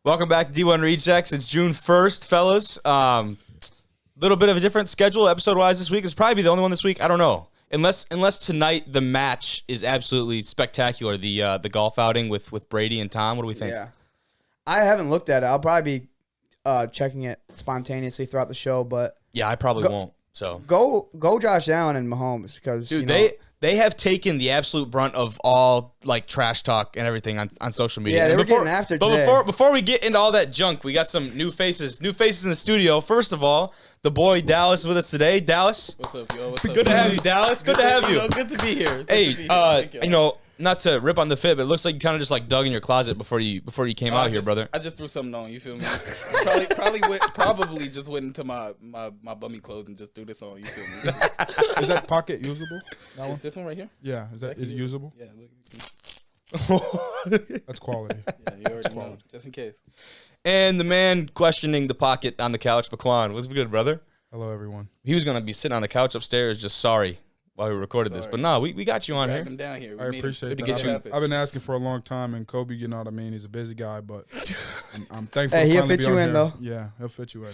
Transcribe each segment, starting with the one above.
Welcome back to D1 Rejects. It's June 1st, fellas. Little bit of a different schedule episode-wise this week. It's probably the only one this week. I don't know. Unless tonight the match is absolutely spectacular. The golf outing with Brady and Tom. What do we think? Yeah. I haven't looked at it. I'll probably be checking it spontaneously throughout the show, but yeah, I probably won't. So go Josh Allen and Mahomes because dude, they have taken the absolute brunt of all like trash talk and everything on social media. Yeah, they were getting after today. But before we get into all that junk, we got some new faces in the studio. First of all, the boy Dallas is with us today. Dallas, what's up, yo? What's up? Good to have you, Dallas. Good to have you. Good to be here. Hey, not to rip on the fit, but it looks like you kind of just like dug in your closet before you came out here, brother. I just threw something on. You feel me? Probably just went into my bummy clothes and just threw this on. You feel me? Is that pocket usable? That one? This one right here? Yeah. Is it usable? Yeah. Look. That's quality. Yeah, you already know. Just in case. And the man questioning the pocket on the couch, Baquan. What's good, brother? Hello, everyone. He was gonna be sitting on the couch upstairs, just sorry while we recorded this, but no, we got you on here. Him down here. I appreciate that. I've been asking for a long time, and Kobe, you know what I mean? He's a busy guy, but I'm thankful. Hey, he'll fit you in, though. Yeah, he'll fit you in.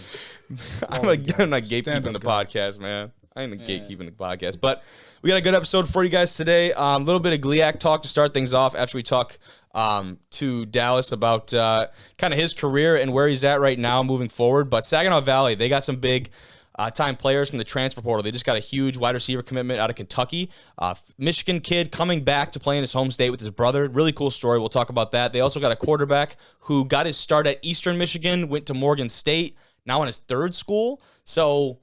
I'm not gatekeeping the podcast, man. I ain't gatekeeping the podcast, but we got a good episode for you guys today. A little bit of GLIAC talk to start things off after we talk to Dallas about kind of his career and where he's at right now moving forward. But Saginaw Valley, they got some big time players from the transfer portal. They just got a huge wide receiver commitment out of Kentucky. Michigan kid coming back to play in his home state with his brother. Really cool story. We'll talk about that. They also got a quarterback who got his start at Eastern Michigan, went to Morgan State, now in his third school. So,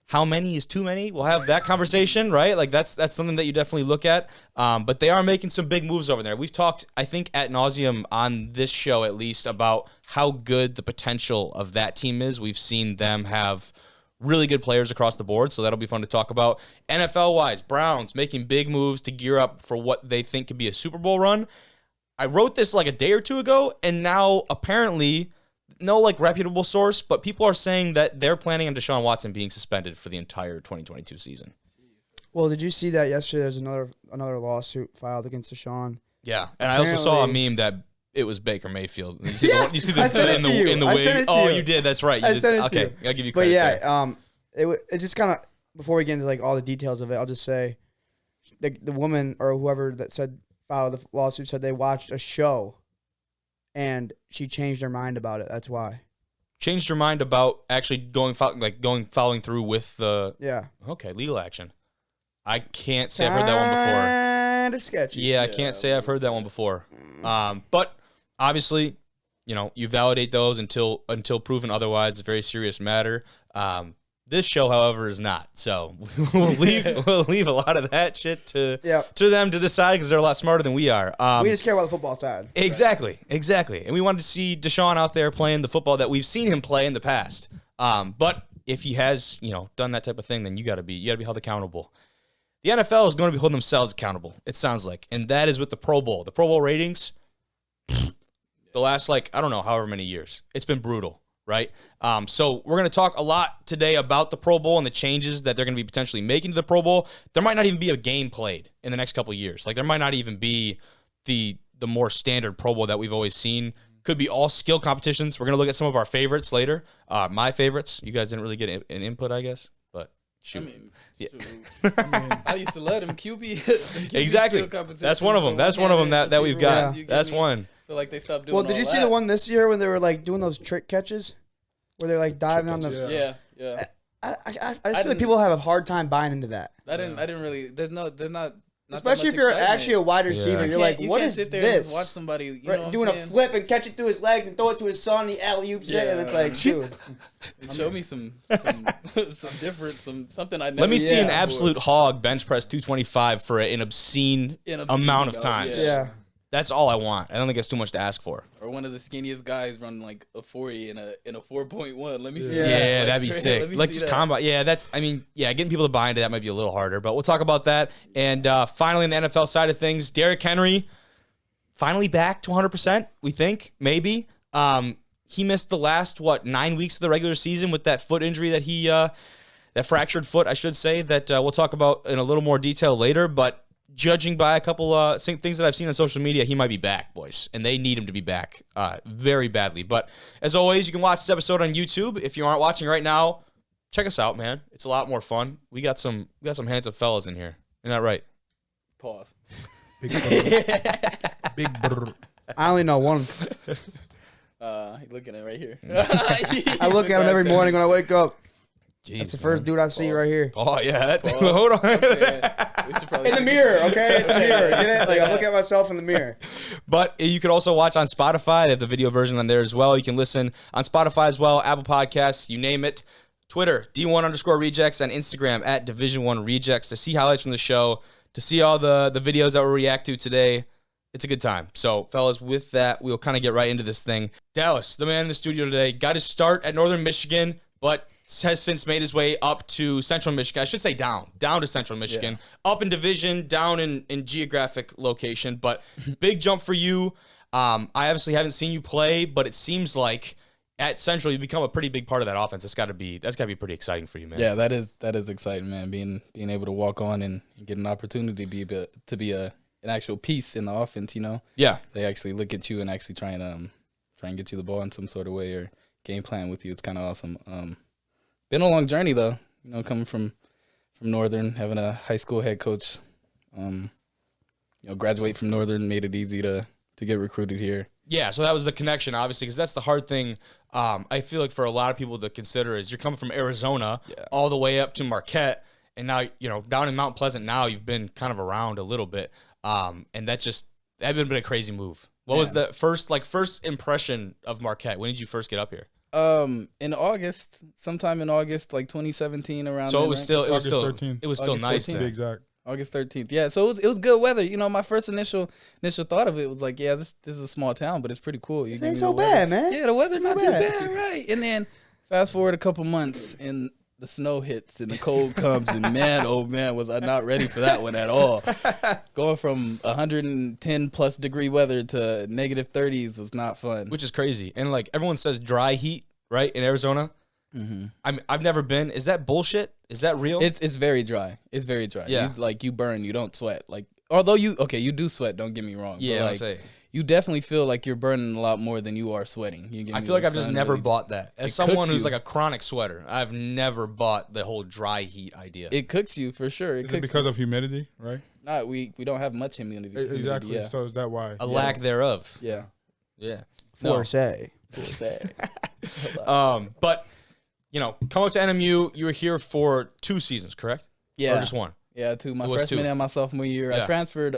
how many is too many? We'll have that conversation, right? Like that's something that you definitely look at. But they are making some big moves over there. We've talked, I think, ad nauseum on this show at least about how good the potential of that team is. We've seen them have really good players across the board, so that'll be fun to talk about. NFL-wise, Browns making big moves to gear up for what they think could be a Super Bowl run. I wrote this like a day or two ago, and now apparently, no like reputable source, but people are saying that they're planning on Deshaun Watson being suspended for the entire 2022 season. Well, did you see that yesterday? There's another lawsuit filed against Deshaun. Yeah, and I also saw a meme that it was Baker Mayfield. You see the in the wig. Oh, you did. That's right. Okay, I'll give you credit. But yeah, it's just kind of, before we get into like all the details of it, I'll just say the woman or whoever that filed the lawsuit said they watched a show and she changed her mind about it. That's why. Changed her mind about actually following through with the legal action. I can't say I've heard that one before. Kind of sketchy. Yeah, I can't say I've heard that one before. But obviously, you validate those until proven otherwise. It's a very serious matter. This show, however, is not. So we'll leave a lot of that shit to them to decide because they're a lot smarter than we are. We just care about the football side. Exactly. And we wanted to see Deshaun out there playing the football that we've seen him play in the past. But if he has, done that type of thing, then you got to be held accountable. The NFL is going to be holding themselves accountable, it sounds like, and that is with the Pro Bowl. The Pro Bowl ratings, the last I don't know, however many years, it's been brutal. Right? So we're going to talk a lot today about the Pro Bowl and the changes that they're going to be potentially making to the Pro Bowl. There might not even be a game played in the next couple of years. Like there might not even be the more standard Pro Bowl that we've always seen. Could be all skill competitions. We're going to look at some of our favorites later. My favorites. You guys didn't really get an input, I guess. But shoot. I used to let him QB exactly. That's one of them. That's one of them that we've got. That's one. So they stopped doing. Well, did you see the one this year when they were doing those trick catches, where they're diving on the? Yeah. I just feel like people have a hard time buying into that. I didn't really. There's not. Especially if you're actually a wide receiver, you're like, what is sit there this? And watch somebody doing a flip and catch it through his legs and throw it to his son. He alley-oops it, and it's like, dude. Show me some different, something I never. Let me see an absolute hog bench press 225 for an obscene amount of times. Yeah. That's all I want. I don't think it's too much to ask for. Or one of the skinniest guys run a 40 in a 4.1. Let me see. Yeah, that'd be sick. Just combat. Yeah, getting people to buy into that might be a little harder, but we'll talk about that. And finally, on the NFL side of things, Derrick Henry finally back to 100%. We think maybe he missed the last 9 weeks of the regular season with that foot injury that that fractured foot, I should say, that we'll talk about in a little more detail later. But judging by a couple things that I've seen on social media, he might be back, boys, and they need him to be back very badly. But as always, you can watch this episode on YouTube. If you aren't watching right now, check us out, man. It's a lot more fun. We got some handsome fellas in here. Isn't that right? Pause. Big brr. I only know one. He's looking at right here. I look at him every morning when I wake up. Jeez, That's the first dude I see right here. Oh yeah. Hold on. In the mirror, okay? It's a mirror. Get it? Like I look at myself in the mirror. But you can also watch on Spotify. They have the video version on there as well. You can listen on Spotify as well, Apple Podcasts, you name it. Twitter, D1_Rejects, and Instagram at Division1 Rejects to see highlights from the show, to see all the videos that we react to today. It's a good time. So, fellas, with that, we'll kind of get right into this thing. Dallas, the man in the studio today, got his start at Northern Michigan, but has since made his way up to Central Michigan. I should say down to Central Michigan, up in division, down in geographic location. But big jump for you. I obviously haven't seen you play, but it seems like at Central you become a pretty big part of that offense. That's got to be pretty exciting for you, man. Yeah, that is exciting, man. Being able to walk on and get an opportunity to be an actual piece in the offense. You know. Yeah. They actually look at you and actually try and get you the ball in some sort of way or game plan with you. It's kind of awesome. Been a long journey though, you know, coming from Northern, having a high school head coach, graduate from Northern made it easy to get recruited here. Yeah, so that was the connection, obviously, because that's the hard thing. I feel like for a lot of people to consider is you're coming from Arizona all the way up to Marquette, and now down in Mount Pleasant. Now you've been kind of around a little bit, and that's been a crazy move. What was the first impression of Marquette? When did you first get up here? In August, sometime in August, like 2017, around. So then, it was right? still August 13th. It was still August nice. 13th. Then. To be exact. August 13th. Yeah, so it was good weather. You know, my first initial thought of it was like, yeah, this is a small town, but it's pretty cool. It ain't so bad, man. Yeah, the weather's not too bad. bad, right? And then fast forward a couple months and the snow hits and the cold comes and man, oh man, was I not ready for that one at all. Going from 110 plus degree weather to negative 30s was not fun. Which is crazy. And like everyone says dry heat, right, in Arizona? Mm-hmm. I've never been. Is that bullshit? Is that real? It's very dry. It's very dry. Yeah. You burn, you don't sweat. Like, although you do sweat, don't get me wrong. Yeah, but I like, say. You definitely feel like you're burning a lot more than you are sweating. I feel like I've just never bought that. As someone cooks who's you. like a chronic sweater, I've never bought the whole dry heat idea. It cooks you for sure. Is it because of humidity, right? Nah, we don't have much humidity. Exactly. Yeah. So is that why? A lack thereof. Yeah. Yeah. Force A. But come up to NMU, you were here for 2 seasons, correct? Yeah. Or just 1? Yeah, 2. My It was freshman 2. and my sophomore year. Yeah. I transferred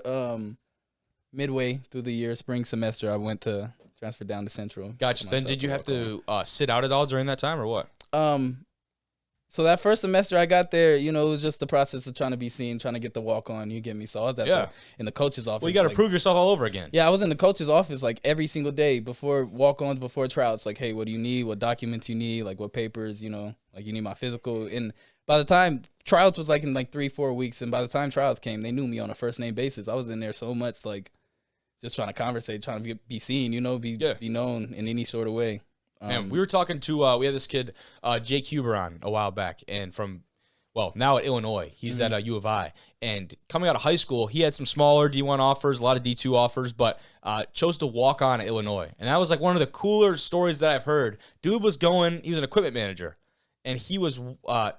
midway through the year, spring semester. I went to transfer down to Central. Gotcha. Then did you have to sit out at all during that time or what? So that first semester I got there, it was just the process of trying to be seen, trying to get the walk on. You get me? So I was in the coach's office. Well, you got to prove yourself all over again. Yeah, I was in the coach's office like every single day before walk-ons, before tryouts. Like, hey, what do you need? What documents you need? Like, what papers? Like you need my physical. And by the time tryouts was like in like 3-4 weeks, and by the time tryouts came, they knew me on a first name basis. I was in there so much like just trying to conversate, trying to be seen. Be known in any sort of way. Man, we were talking to we had this kid Jake Huber on a while back, and now at Illinois, he's at U of I, and coming out of high school, he had some smaller D1 offers, a lot of D2 offers, but chose to walk on at Illinois, and that was like one of the cooler stories that I've heard. Dude was he was an equipment manager, and he was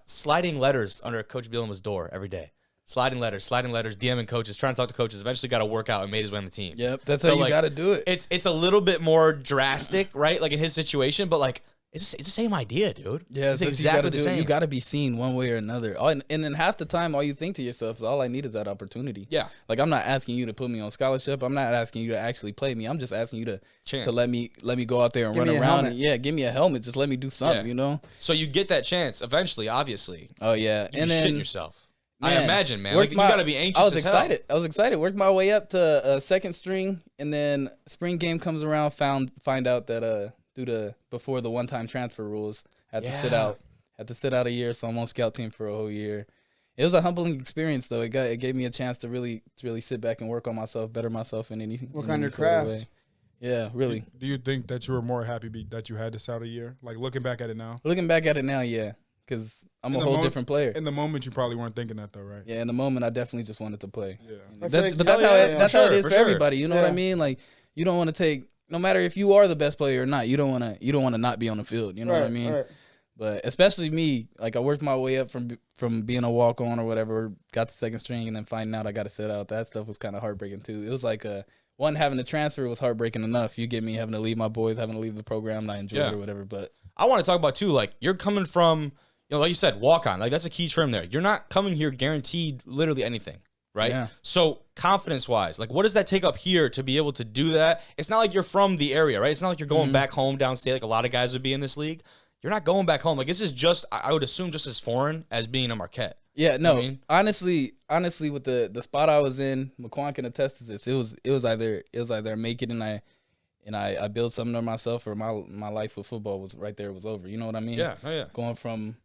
sliding letters under Coach Bielema's door every day. Sliding letters, DMing coaches, trying to talk to coaches. Eventually got a workout and made his way on the team. Yep, that's how you got to do it. It's a little bit more drastic, right? Like in his situation, but like it's the same idea, dude. Yeah, it's exactly the same. You got to be seen one way or another. And then half the time, all you think to yourself is, all I need is that opportunity. Yeah. Like I'm not asking you to put me on scholarship. I'm not asking you to actually play me. I'm just asking you to let me go out there and run around. And, give me a helmet. Just let me do something. So you get that chance eventually, obviously. Oh yeah, and then shitting yourself. Man, I imagine, man. Like, you got to be anxious. I was excited. Worked my way up to second string, and then spring game comes around. Find out that due to before the one-time transfer rules, had to sit out a year. So I'm on scout team for a whole year. It was a humbling experience, though. It gave me a chance to really sit back and work on myself, better myself in any work on your craft. Yeah, really. Do you think that you were more happy that you had this out a year? Like looking back at it now? Looking back at it now, yeah. because I'm a whole different player. In the moment, you probably weren't thinking that though, right? Yeah, in the moment, I definitely just wanted to play. Yeah. But that's how it is for everybody. You know what I mean? Like, you don't want to take, no matter if you are the best player or not, you don't want to not be on the field. You know what I mean? Right. But especially me, like I worked my way up from being a walk on or whatever, got the second string, and then finding out I got to sit out. That stuff was kind of heartbreaking too. It was like one, having to transfer was heartbreaking enough. You get me having to leave my boys, having to leave the program, and I enjoyed it or whatever. But I want to talk about too, like you're coming from, like you said, walk on. Like that's a key term there. You're not coming here guaranteed literally anything, right? Yeah. So confidence wise, like what does that take up here to be able to do that? It's not like you're from the area, right? It's not like you're going back home downstate like a lot of guys would be in this league. You're not going back home. Like this is just, I would assume, just as foreign as being a Marquette. Yeah, no. You know what I mean? Honestly, with the spot I was in, McQuan can attest to this. It was either make it and I build something to myself, or my life with football was right there. It was over. You know what I mean? Yeah. Oh, yeah. Going from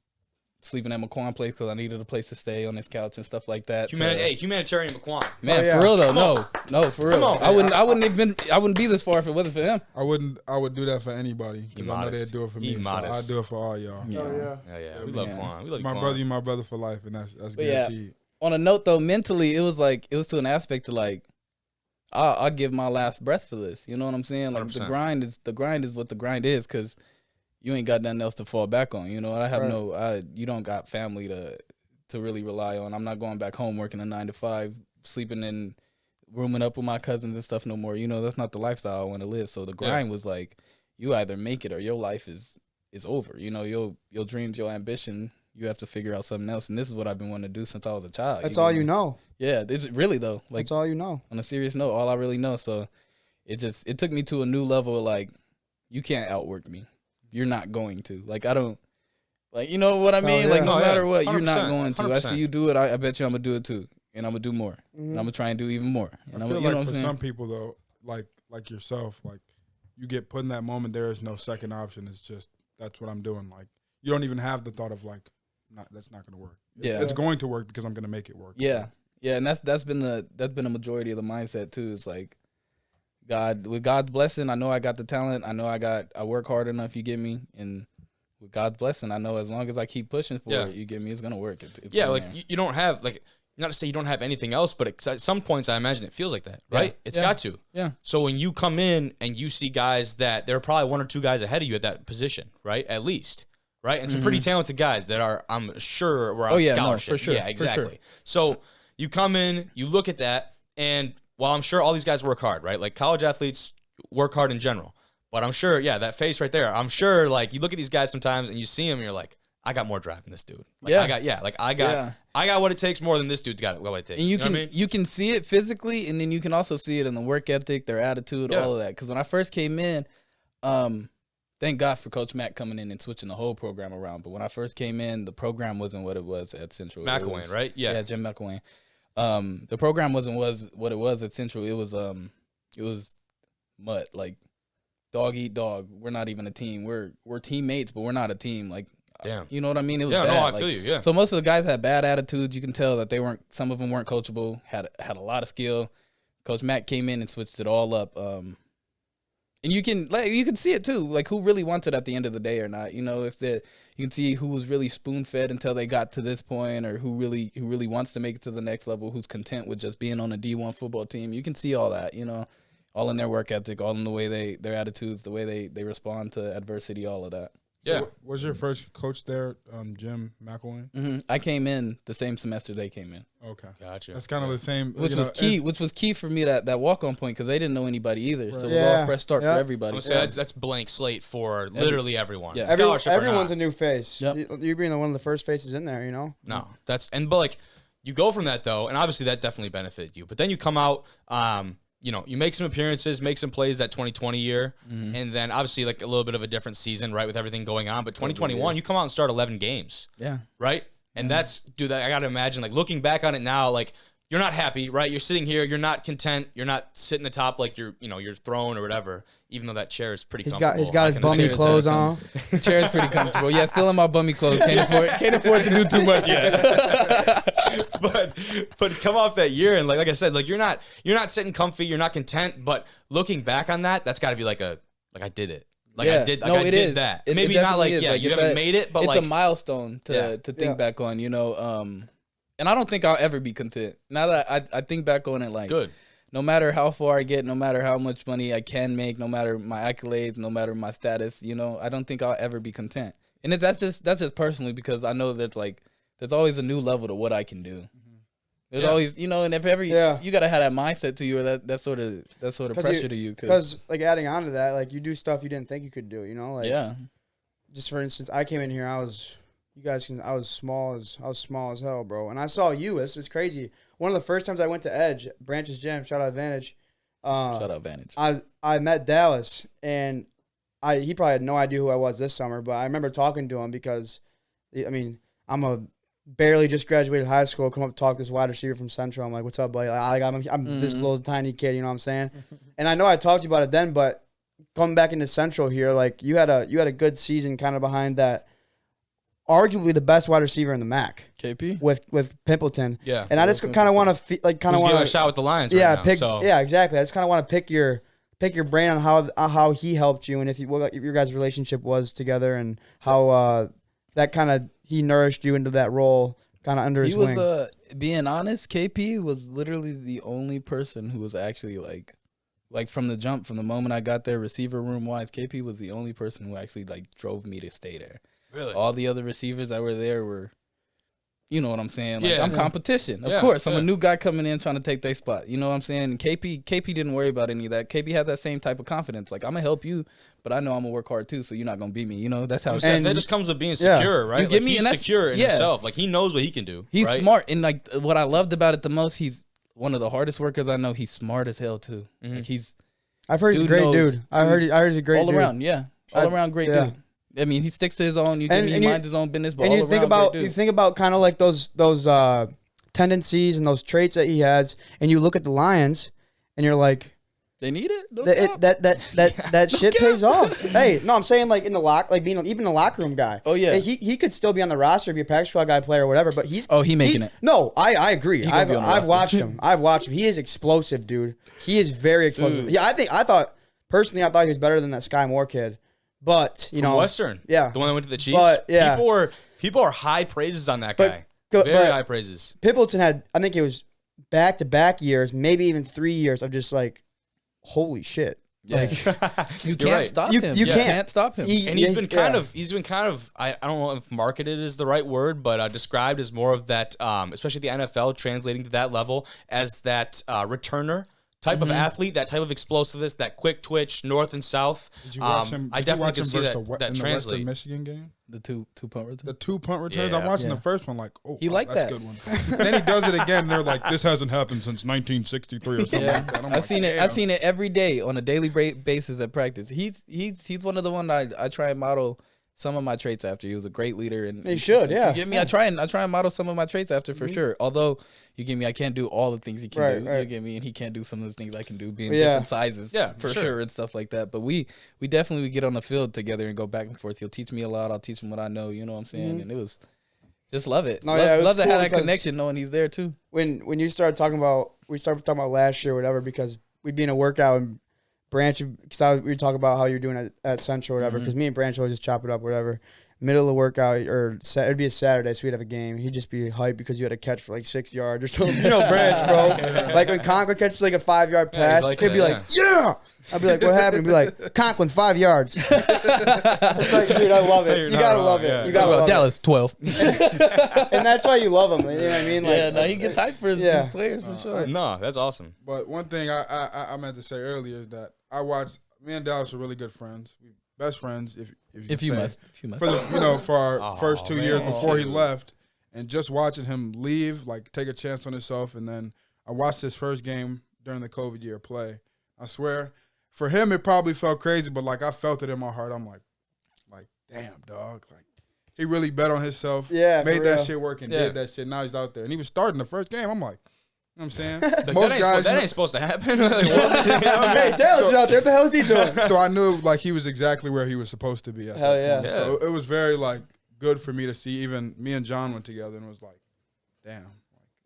sleeping at McQuan place because I needed a place to stay on his couch and stuff like that. Humanitarian McQuan. Man, for real though, no, for real. I wouldn't be this far if it wasn't for him. I would do that for anybody because I know they'd do it for me. So I'd do it for all y'all. Yeah. We love Quan. We love my Quan. brother. You my brother for life, and that's guaranteed. On a note though, mentally, it was to an aspect to like, I'll give my last breath for this. You know what I'm saying? Like 100%. the grind is what the grind is, because you ain't got nothing else to fall back on. You know, I have you don't got family to really rely on. I'm not going back home working a 9 to 5, sleeping in, rooming up with my cousins and stuff no more. You know, that's not the lifestyle I want to live. So the grind was like, you either make it or your life is over. You know, your dreams, your ambition, you have to figure out something else. And this is what I've been wanting to do since I was a child. That's all you know. Yeah, this really though. Like, that's all you know. On a serious note, all I really know. So it took me to a new level of like, you can't outwork me. You're not going to. Like, I don't, like, you know what I mean? Like, no matter what, you're not going to. 100%. I see you do it. I bet you I'm going to do it too. And I'm going to do more. And I'm going to try and do even more. And I feel like for some people, though, like yourself, like, you get put in that moment, there is no second option. It's just, that's what I'm doing. Like, you don't even have the thought of, like, that's not going to work. It's going to work because I'm going to make it work. Yeah. Yeah, and that's been a majority of the mindset, too. It's like, with God's blessing, I know I got the talent. I know I work hard enough, you get me? And with God's blessing, I know as long as I keep pushing for it, you get me, it's going to work. It's like you don't have, like, not to say you don't have anything else, but at some points I imagine it feels like that, right? It's got to. Yeah. So when you come in and you see guys that there are probably 1 or 2 guys ahead of you at that position, right? At least, right? And some pretty talented guys that are, I'm sure, were on scholarship. No, for sure. Yeah, exactly. For sure. So you come in, you look at that, and while I'm sure all these guys work hard, right? Like college athletes work hard in general. But I'm sure, that face right there, I'm sure, like, you look at these guys sometimes and you see them and you're like, I got more drive than this dude. Like, I got what it takes more than this dude's got what it takes. And you know what I mean? You can see it physically, and then you can also see it in the work ethic, their attitude, all of that. Because when I first came in, thank God for Coach Mack coming in and switching the whole program around. But when I first came in, the program wasn't what it was at Central. McElwain, right? Yeah, Jim McElwain. The program wasn't what it was at Central. It was mud, like dog eat dog. We're not even a team. We're teammates, but we're not a team. Like, damn, you know what I mean? It was bad. No, I feel you. Yeah. So most of the guys had bad attitudes. You can tell that some of them weren't coachable. Had a lot of skill. Coach Mack came in and switched it all up. And you can see it too, like who really wants it at the end of the day or not. You know, you can see who was really spoon fed until they got to this point, or who really wants to make it to the next level, who's content with just being on a D1 football team. You can see all that, you know, all in their work ethic, all in the way their attitudes, the way they respond to adversity, all of that. Yeah. So was your first coach there, Jim McElwain? Mm-hmm. I came in the same semester they came in. Okay, gotcha. That's kind of the same, which was key for me, that walk on point, because they didn't know anybody either. Right. So it was all fresh start for everybody. I'm saying that's blank slate for literally everyone. Yeah. Everyone's a new face. Yep. You're being one of the first faces in there, you know. No, but like you go from that though, and obviously that definitely benefited you. But then you come out. You make some appearances, make some plays that 2020 year, and then obviously like a little bit of a different season, right, with everything going on. But 2021, you come out and start 11 games. Yeah. Right? And that's, dude, I got to imagine, like, looking back on it now, like, you're not happy, right? You're sitting here, you're not content, you're not sitting atop like you're thrown or whatever, even though that chair is pretty comfortable. He's got his bummy clothes on. The chair is pretty comfortable. Yeah, still in my bummy clothes. Can't afford to do too much yet. but come off that year and like I said, like you're not sitting comfy, you're not content, but looking back on that, that's got to be like I did it. Like I did that. Maybe not like you haven't made it, but it's like a milestone to think back on, you know. And I don't think I'll ever be content. Now that I think back on it, like good. No matter how far I get, no matter how much money I can make, no matter my accolades, no matter my status, you know, I don't think I'll ever be content. And that's just personally, because I know there's always a new level to what I can do. There's always, you know, and if ever you gotta have that mindset to you, or that sort of pressure to you. Because like adding on to that, like you do stuff you didn't think you could do. You know, like just for instance, I came in here, I was small as hell, bro, and I saw you. It's crazy. One of the first times I went to Edge, Branch's gym, shout out Advantage. I met Dallas, and he probably had no idea who I was this summer, but I remember talking to him because, I mean, I'm a barely just graduated high school, come up and talk to this wide receiver from Central. I'm like, what's up, buddy? Like, I'm this little tiny kid, you know what I'm saying? And I know I talked to you about it then, but coming back into Central here, like you had a good season kind of behind that. Arguably the best wide receiver in the MAC, KP, with Pimpleton. Yeah, and I just kind of want to give a shot with the Lions. Yeah, right now, yeah, exactly. I just kind of want to pick your brain on how he helped you, and what your guys' relationship was together, and how that kind of he nourished you into that role, kind of under his wing. He was being honest. KP was literally the only person who was actually like from the jump, from the moment I got there, receiver room wise. KP was the only person who actually like drove me to stay there. Really? All the other receivers that were there were, you know what I'm saying? Like, I'm competition. Of course, I'm a new guy coming in trying to take their spot. You know what I'm saying? And KP didn't worry about any of that. KP had that same type of confidence. Like, I'm going to help you, but I know I'm going to work hard too, so you're not going to beat me. You know, that's how it that just comes with being secure, right? You get me? He's secure in himself. Like, he knows what he can do. He's smart. And, like, what I loved about it the most, he's one of the hardest workers I know. He's smart as hell too. Mm-hmm. Like, I've heard he's a great dude. I heard he's a great dude. All around, all around great dude. I mean, he sticks to his own. He minds his own business. But and you think about kind of like those tendencies and those traits that he has, and you look at the Lions, and you're like, they need it. That shit pays off. Hey, no, I'm saying like in the being even a locker room guy. Oh yeah, he could still be on the roster, be a practice squad guy, player or whatever. But he's making it. No, I agree. I've watched him. He is explosive, dude. He is very explosive. Yeah, I thought he was better than that Sky Moore kid. But From Western, the one that went to the Chiefs. But, people are high praises on that guy. Very high praises. Pimpleton had, I think it was back-to-back years, maybe even 3 years of just like, holy shit. Yeah. Like, you can't stop him. You can't stop him. And he's been kind of I don't know if marketed is the right word, but described as more of that, especially the NFL translating to that level as that returner type of athlete, that type of explosiveness, that quick twitch, north and south. Did you watch him? I definitely can see that in the Western translate. Michigan game. The two punt returns. The 2 punt returns. I'm watching the first one like, he liked that's that. a good one. Then he does it again. And they're like, this hasn't happened since 1963 or something like that. I've seen it. I've seen it every day on a daily basis at practice. He's one of the ones I try and model some of my traits after. He was a great leader, and he should. You get me? I try and model some of my traits after for sure. Although you get me, I can't do all the things he can do. Right. You get me, and he can't do some of the things I can do, being different sizes. For sure, and stuff like that. But we definitely would get on the field together and go back and forth. He'll teach me a lot. I'll teach him what I know. You know what I'm saying? And it was just love it. No, love to cool have that connection, knowing he's there too. When you started talking about last year, or whatever, because we'd be in a workout and Branch, because we were talking about how you're doing at Central, or whatever. Because me and Branch always just chop it up, whatever. Middle of the workout, or it'd be a Saturday, so we'd have a game. He'd just be hyped because you had a catch for like 6 yards or something. You know, Branch, bro. Like when Conklin catches like a 5-yard pass, he'd be like, yeah. I'd be like, what happened? He'd be like, Conklin, 5 yards. Like, dude, I love it. You gotta love it. You gotta love Dallas, 12. And that's why you love him. You know what I mean? Like, he gets hyped for his players for sure. No, that's awesome. But one thing I meant to say earlier is that me and Dallas are really good friends. We best friends, if you must. For our first 2 years before he left, and just watching him leave, like take a chance on himself, and then I watched his first game during the COVID year play. I swear, for him it probably felt crazy, but like I felt it in my heart. I'm like, damn, dog, like he really bet on himself, made that shit work and did that shit. Now he's out there, and he was starting the first game. I'm like, you know what I'm saying? Most guys, that ain't supposed to happen. Hey, Dallas is out there. What the hell is he doing? So I knew like he was exactly where he was supposed to be at that point. So it was very like good for me to see. Even me and John went together and was like, damn.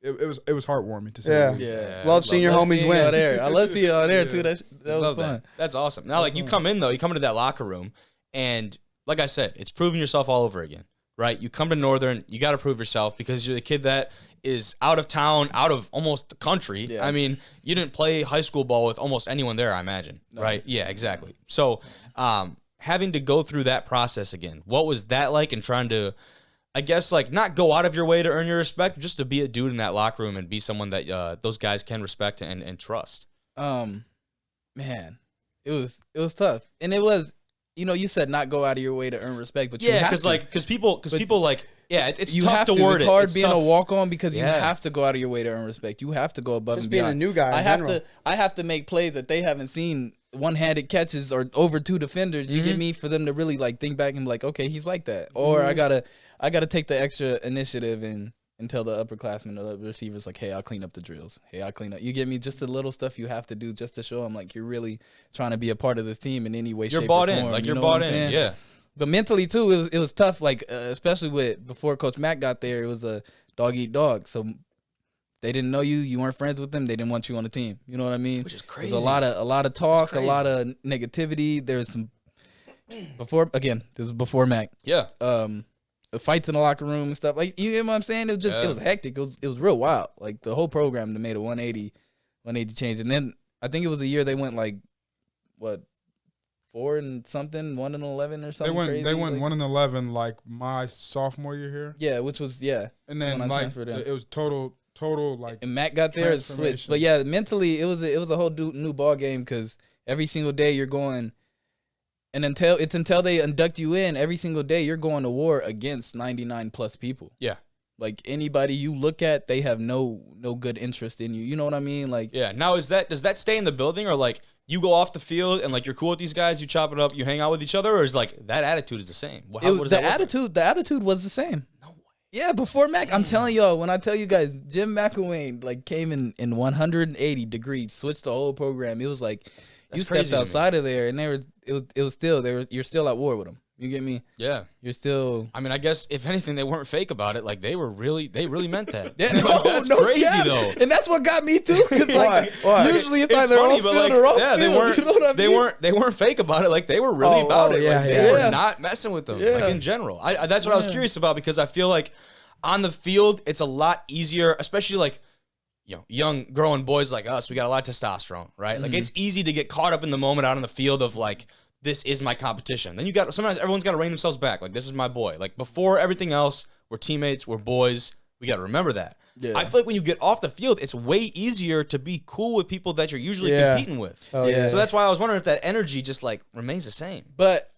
it was heartwarming to see. Yeah. Love seeing your homies win. I love seeing y'all there too. That was fun. That. That's awesome. Now, like you come into that locker room, and like I said, it's proving yourself all over again, right? You come to Northern, you got to prove yourself because you're the kid that is out of town, out of almost the country. Yeah. I mean, you didn't play high school ball with almost anyone there, I imagine, right? Yeah, exactly. So, having to go through that process again, what was that like? And trying to, I guess, like not go out of your way to earn your respect, just to be a dude in that locker room and be someone that those guys can respect and trust. Man, it was tough, and it was, you said not go out of your way to earn respect, but because people it's tough to word it. It's hard being a walk on because you have to go out of your way to earn respect. You have to go above and beyond. Just being a new guy. I have to make plays that they haven't seen. One-handed catches or over two defenders, you get me, for them to really like think back and be like, okay, he's like that. Or I gotta take the extra initiative and tell the upperclassmen or the receivers like, hey, I'll clean up the drills. Hey, I'll clean up. You get me? Just the little stuff you have to do just to show them like you're really trying to be a part of this team in any way, shape, or form. You're bought in. Like you're bought in. Yeah. But mentally too, it was tough. Like especially before Coach Mack got there, it was a dog eat dog. So they didn't know you. You weren't friends with them. They didn't want you on the team. You know what I mean? Which is crazy. There's a lot of talk, a lot of negativity. There's some this was before Mac. Yeah. The fights in the locker room and stuff. Like, you get what I'm saying? It was just it was hectic. It was real wild. Like the whole program they made a 180 change. And then I think it was a year they went like 4 and something, 1 and 11 or something. They went 1 and 11 like my sophomore year here. Yeah, which was And then like it was total like. And Matt got there and switched. But yeah, mentally it was a whole new ball game because every single day you're going, and until they induct you in, every single day you're going to war against 99 plus people. Yeah. Like anybody you look at, they have no good interest in you. You know what I mean? Like, yeah. Now does that stay in the building, or like you go off the field and like you're cool with these guys, you chop it up, you hang out with each other, or is like that attitude is the same? The attitude was the same. No way. Yeah, before Mac, I'm telling y'all, when I tell you guys, Jim McElwain like came in 180 degrees, switched the whole program. It was like you stepped outside of there, and you're still at war with them. You get me? Yeah. You're still. I mean, I guess if anything, they weren't fake about it. Like they really meant that. Yeah, that's crazy though. And that's what got me too. Cause like usually it's either funny, off field like, or off field. They weren't. You know what I mean? They weren't fake about it. Like they were really about it. Yeah, like, they were not messing with them. Yeah. Like in general. That's what I was curious about, because I feel like on the field it's a lot easier, especially like young growing boys like us. We got a lot of testosterone, right? Like it's easy to get caught up in the moment out on the field of like, this is my competition. Then sometimes everyone's got to rein themselves back. Like, this is my boy. Like, before everything else, we're teammates, we're boys. We got to remember that. Yeah. I feel like when you get off the field, it's way easier to be cool with people that you're usually competing with. Oh, yeah. So that's why I was wondering if that energy just like remains the same. But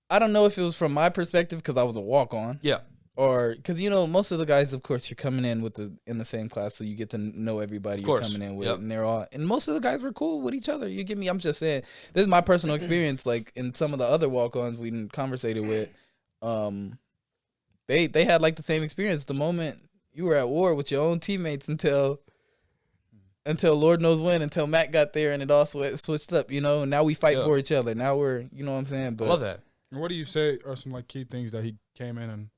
I don't know if it was from my perspective because I was a walk-on. Yeah. Or because most of the guys, of course, you're coming in in the same class, so you get to know everybody you're coming in with, and most of the guys were cool with each other. You get me? I'm just saying, this is my personal experience. Like in some of the other walk-ons we conversated with, they had like the same experience. The moment you were at war with your own teammates until Lord knows when, until Matt got there and it all switched up. And now we fight for each other. Now we're, you know what I'm saying? But I love that. What do you say are some like key things that he came in and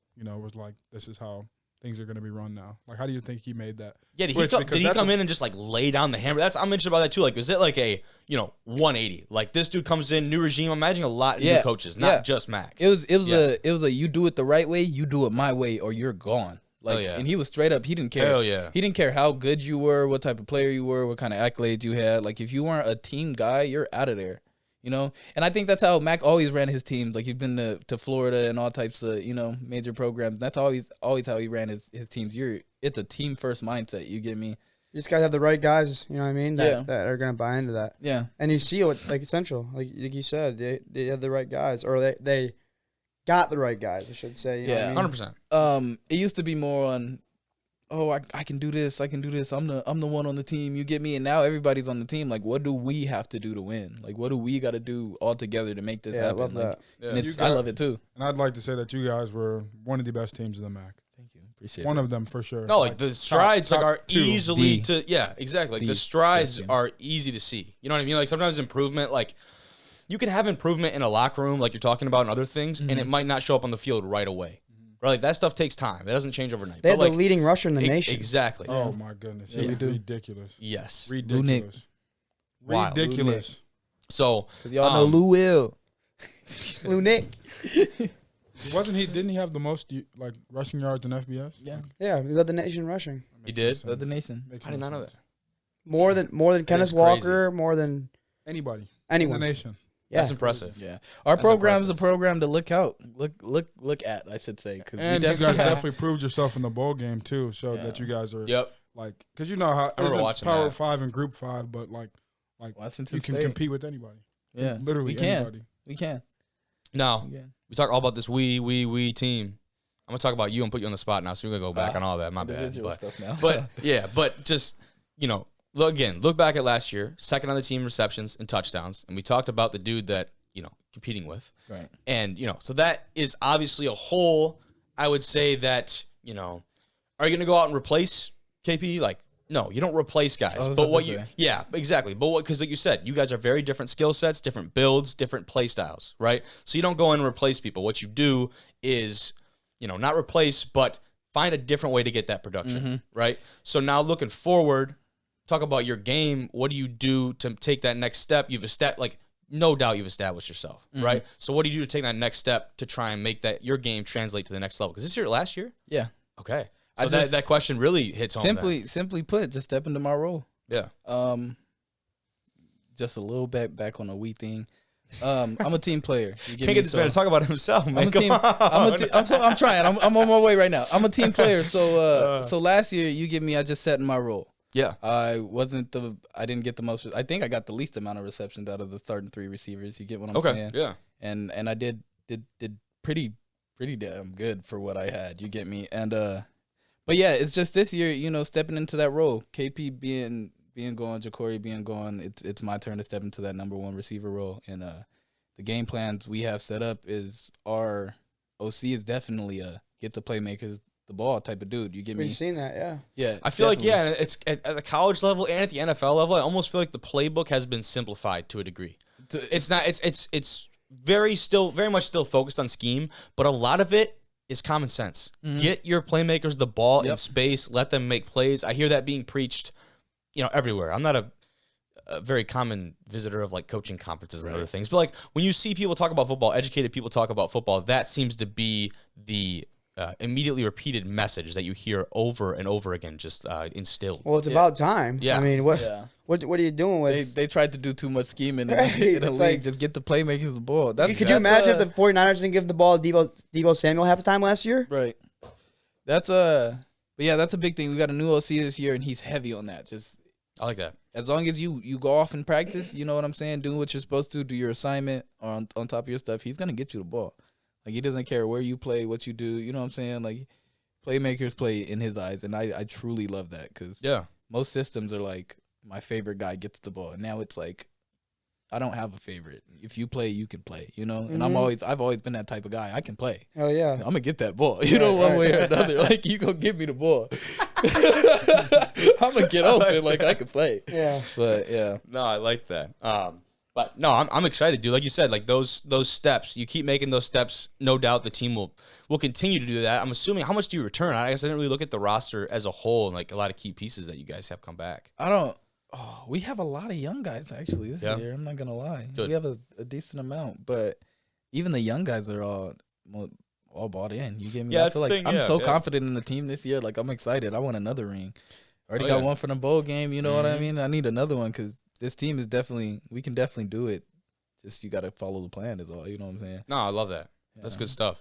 was like, this is how things are going to be run now? Like, how do you think he made that? Yeah, did he come in and just like lay down the hammer? I'm interested about that too. Like, is it like a 180? Like this dude comes in, new regime. I'm imagining a lot of new coaches, not just Mac. It was a you do it the right way, you do it my way, or you're gone. Like, and he was straight up. He didn't care. Hell yeah. He didn't care how good you were, what type of player you were, what kind of accolades you had. Like, if you weren't a team guy, you're out of there. And I think that's how Mac always ran his teams. Like, he's been to Florida and all types of, major programs. That's always how he ran his teams. It's a team first mindset. You get me? You just got to have the right guys, you know what I mean? That are going to buy into that. Yeah. And you see what, like, essential. Like you said, they have the right guys, or they got the right guys, I should say. You know what I mean? 100%. It used to be more on, I can do this. I'm the one on the team. You get me? And now everybody's on the team. Like, what do we have to do to win? Like, what do we got to do all together to make this happen? I love that. And I love it too. And I'd like to say that you guys were one of the best teams in the MAC. Thank you. Appreciate one of them for sure. No, like the strides top are two. easily exactly. Like the strides are easy to see. You know what I mean? Like sometimes improvement, like you can have improvement in a locker room, like you're talking about, and other things, and it might not show up on the field right away. Right? Like that stuff takes time. It doesn't change overnight. They have but the leading rusher in the nation. Exactly. Oh my goodness. Yeah, we do. Ridiculous. Yes. Ridiculous. Wild. Ridiculous. So Y'all know Lou Will. Lou Nick. Didn't he have the most like rushing yards in FBS? Yeah. Yeah, he led the nation rushing. He did? Led the nation. Makes I did no not know sense. that. More than Kenneth is Walker, more than Anybody anyone. in the nation. Yeah. That's impressive. Yeah, our That's program is impressive. a program to look at. I should say, because And you guys definitely proved yourself in the bowl game too. Showed that you guys are Yep. like, because you know how I remember it's watching Power that. 5 and Group 5, but like Washington you can State. compete with anybody. Yeah, Literally we can. anybody. We can. Now, We can. we talk all about this we team. I'm going to talk about you and put you on the spot now, so we're going to go back on all that. My bad. Individual stuff now. But yeah, but just, look back at last year, second on the team receptions and touchdowns. And we talked about the dude that, competing with. Right. And, so that is obviously a whole, I would say that, are you going to go out and replace KP? Like, no, you don't replace guys. But what you, yeah, exactly. But because like you said, you guys are very different skill sets, different builds, different play styles, right? So you don't go in and replace people. What you do is, not replace, but find a different way to get that production, right? So now looking forward, talk about your game. What do you do to take that next step? No doubt you've established yourself, right? So what do you do to take that next step to try and make that your game translate to the next level? Because this year, last year? Yeah. Okay. So that question really hits home. Simply put, just step into my role. Yeah. Just a little bit back on the we thing. I'm a team player. Can't get this man to talk about himself, man. I'm trying. I'm on my way right now. I'm a team player. So last year you give me, I just sat in my role. Yeah. I didn't get the most. I think I got the least amount of receptions out of the starting 3 receivers. You get what I'm saying? Yeah. And I did pretty damn good for what I had. You get me? And but yeah, it's just this year, stepping into that role. KP being gone, Jacory being gone, it's my turn to step into that number 1 receiver role. And the game plans we have set up is our OC is definitely a get the playmakers the ball type of dude. You get me? We've seen that, yeah. Yeah. I feel like, it's at the college level and at the NFL level, I almost feel like the playbook has been simplified to a degree. It's not, it's very much still focused on scheme, but a lot of it is common sense. Get your playmakers the ball in space, let them make plays. I hear that being preached, everywhere. I'm not a very common visitor of like coaching conferences and other things, but like when you see people talk about football, educated people talk about football, that seems to be the immediately repeated message that you hear over and over again, just instilled. Well, it's about time. Yeah. I mean, what are you doing with? They tried to do too much scheming in Right. the It's league. like- Just get the playmakers the ball. Could you imagine if the 49ers didn't give the ball to Debo Samuel half the time last year? Right. That's but yeah, that's a big thing. We got a new OC this year, and he's heavy on that. Just I like that. as long as you go off in practice, you know what I'm saying, doing what you're supposed to, do your assignment on top of your stuff, he's gonna get you the ball. Like, he doesn't care where you play, what you do. You know what I'm saying? Like, playmakers play in his eyes, and I truly love that because most systems are like, my favorite guy gets the ball. And now it's like, I don't have a favorite. If you play, you can play, And I've always been that type of guy. I can play. Oh, yeah. I'm going to get that ball, one way or another. Like, you going to give me the ball. I'm going to get open like I can play. Yeah. But, yeah. No, I like that. But no, I'm excited, dude. Like you said, like those steps, you keep making those steps. No doubt the team will continue to do that. I'm assuming. How much do you return? I guess I didn't really look at the roster as a whole and like a lot of key pieces that you guys have come back. We have a lot of young guys actually this year. I'm not gonna lie. Good. We have a decent amount, but even the young guys are all bought in. You get me? Yeah, I feel like thing, I'm yeah, so yeah. confident in the team this year. Like, I'm excited. I want another ring. Already Oh, got yeah. one for the bowl game. You know what I mean? I need another one because this team is we can definitely do it. Just you got to follow the plan is all. You know what I'm saying? No, I love that. That's good stuff.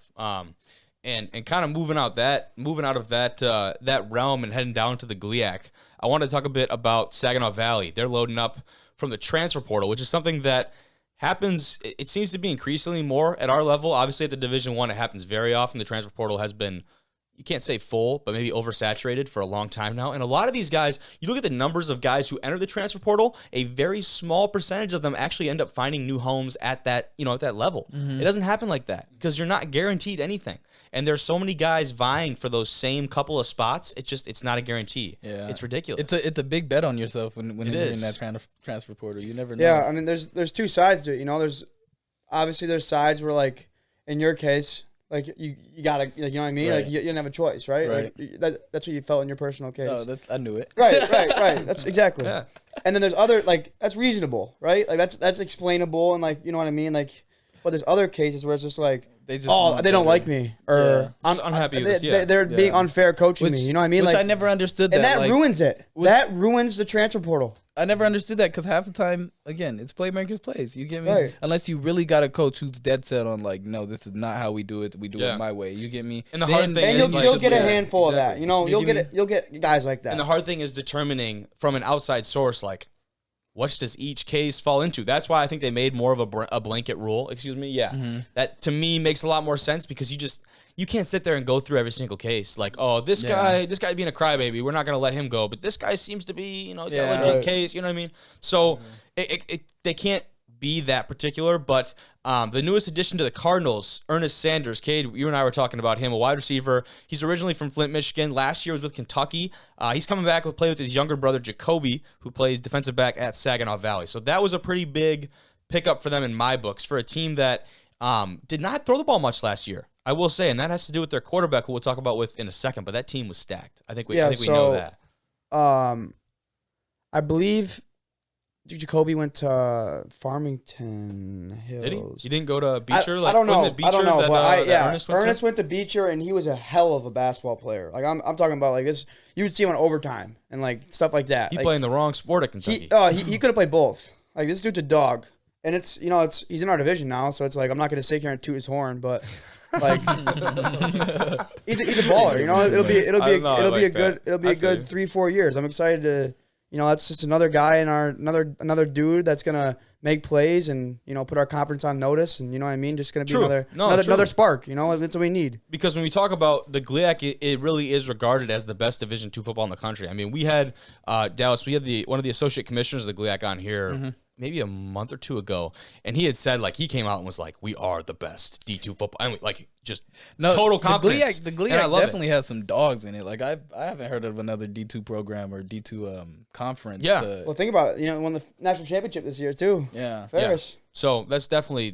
And kind of moving out of that realm and heading down to the GLIAC, I want to talk a bit about Saginaw Valley. They're loading up from the transfer portal, which is something that happens. It seems to be increasingly more at our level. Obviously, at the Division I, it happens very often. The transfer portal has been, you can't say full, but maybe oversaturated for a long time now. And a lot of these guys, you look at the numbers of guys who enter the transfer portal, a very small percentage of them actually end up finding new homes at that level. It doesn't happen like that because you're not guaranteed anything. And there's so many guys vying for those same couple of spots. It's not a guarantee. Yeah, it's ridiculous. It's a big bet on yourself when you're in is. that transfer portal. You never know. Yeah, I mean, there's two sides to it. There's sides where, like, in your case, Like you gotta, like, you know what I mean? Right. Like you didn't have a choice, right? Right. Like that's what you felt in your personal case. No, I knew it. Right. That's exactly. Yeah. And then there's other, like, that's reasonable, right? Like that's explainable and, like, you know what I mean? Like, but there's other cases where it's just like, They just oh, want they don't to- like me, or Just unhappy with this, yeah. they're being unfair coaching me. You know what I mean? Which Like, I never understood that. and that like, ruins it. That ruins the transfer portal. I never understood that because half the time, again, it's playmakers plays. You get me? Right. Unless you really got a coach who's dead set on like, no, this is not how we do it. We do Yeah. it my way. You get me? And the hard thing And is, you'll like, get a yeah, handful of that. exactly. You know, You you'll give you'll get guys like that. And the hard thing is determining from an outside source, like, what does each case fall into? That's why I think they made more of a blanket rule. Excuse me. Yeah. That to me makes a lot more sense because you can't sit there and go through every single case. Like, oh, this guy being a crybaby, we're not going to let him go. But this guy seems to be, he's got a legit case. You know what I mean? So they can't be that particular. But the newest addition to the Cardinals, Ernest Sanders, Cade, you and I were talking about him, a wide receiver. He's originally from Flint, Michigan. Last year was with Kentucky. He's coming back to play with his younger brother, Jacoby, who plays defensive back at Saginaw Valley. So that was a pretty big pickup for them in my books for a team that did not throw the ball much last year. I will say, and that has to do with their quarterback, who we'll talk about in a second. But that team was stacked. I think we know that. I believe Jacoby went to Farmington Hills. Did he? He didn't go to Beecher? I don't know. Wasn't it Beecher I don't know. that, But that Ernest went to Beecher, and he was a hell of a basketball player. Like I'm talking about like this. You would see him on overtime and like stuff like that. He like, playing the wrong sport at Kentucky. He could have played both. Like this dude's a dog, and it's he's in our division now, so it's like I'm not gonna sit here and toot his horn, but like he's a baller. You know, it'll be a good 3-4 years. I'm excited to. That's just another guy in another dude that's gonna make plays and put our conference on notice, and you know what I mean. Just gonna be another spark. That's what we need. Because when we talk about the GLIAC, it really is regarded as the best Division II football in the country. I mean, we had Dallas. We had one of the associate commissioners of the GLIAC on here. Maybe a month or two ago, and he had said he came out and was like, "We are the best D2 football," and total confidence. The GLIAC definitely has some dogs in it. Like I haven't heard of another D2 program or D2 conference. Yeah. Well, think about it. Won the national championship this year too. Yeah. Ferris. Yeah. So that's definitely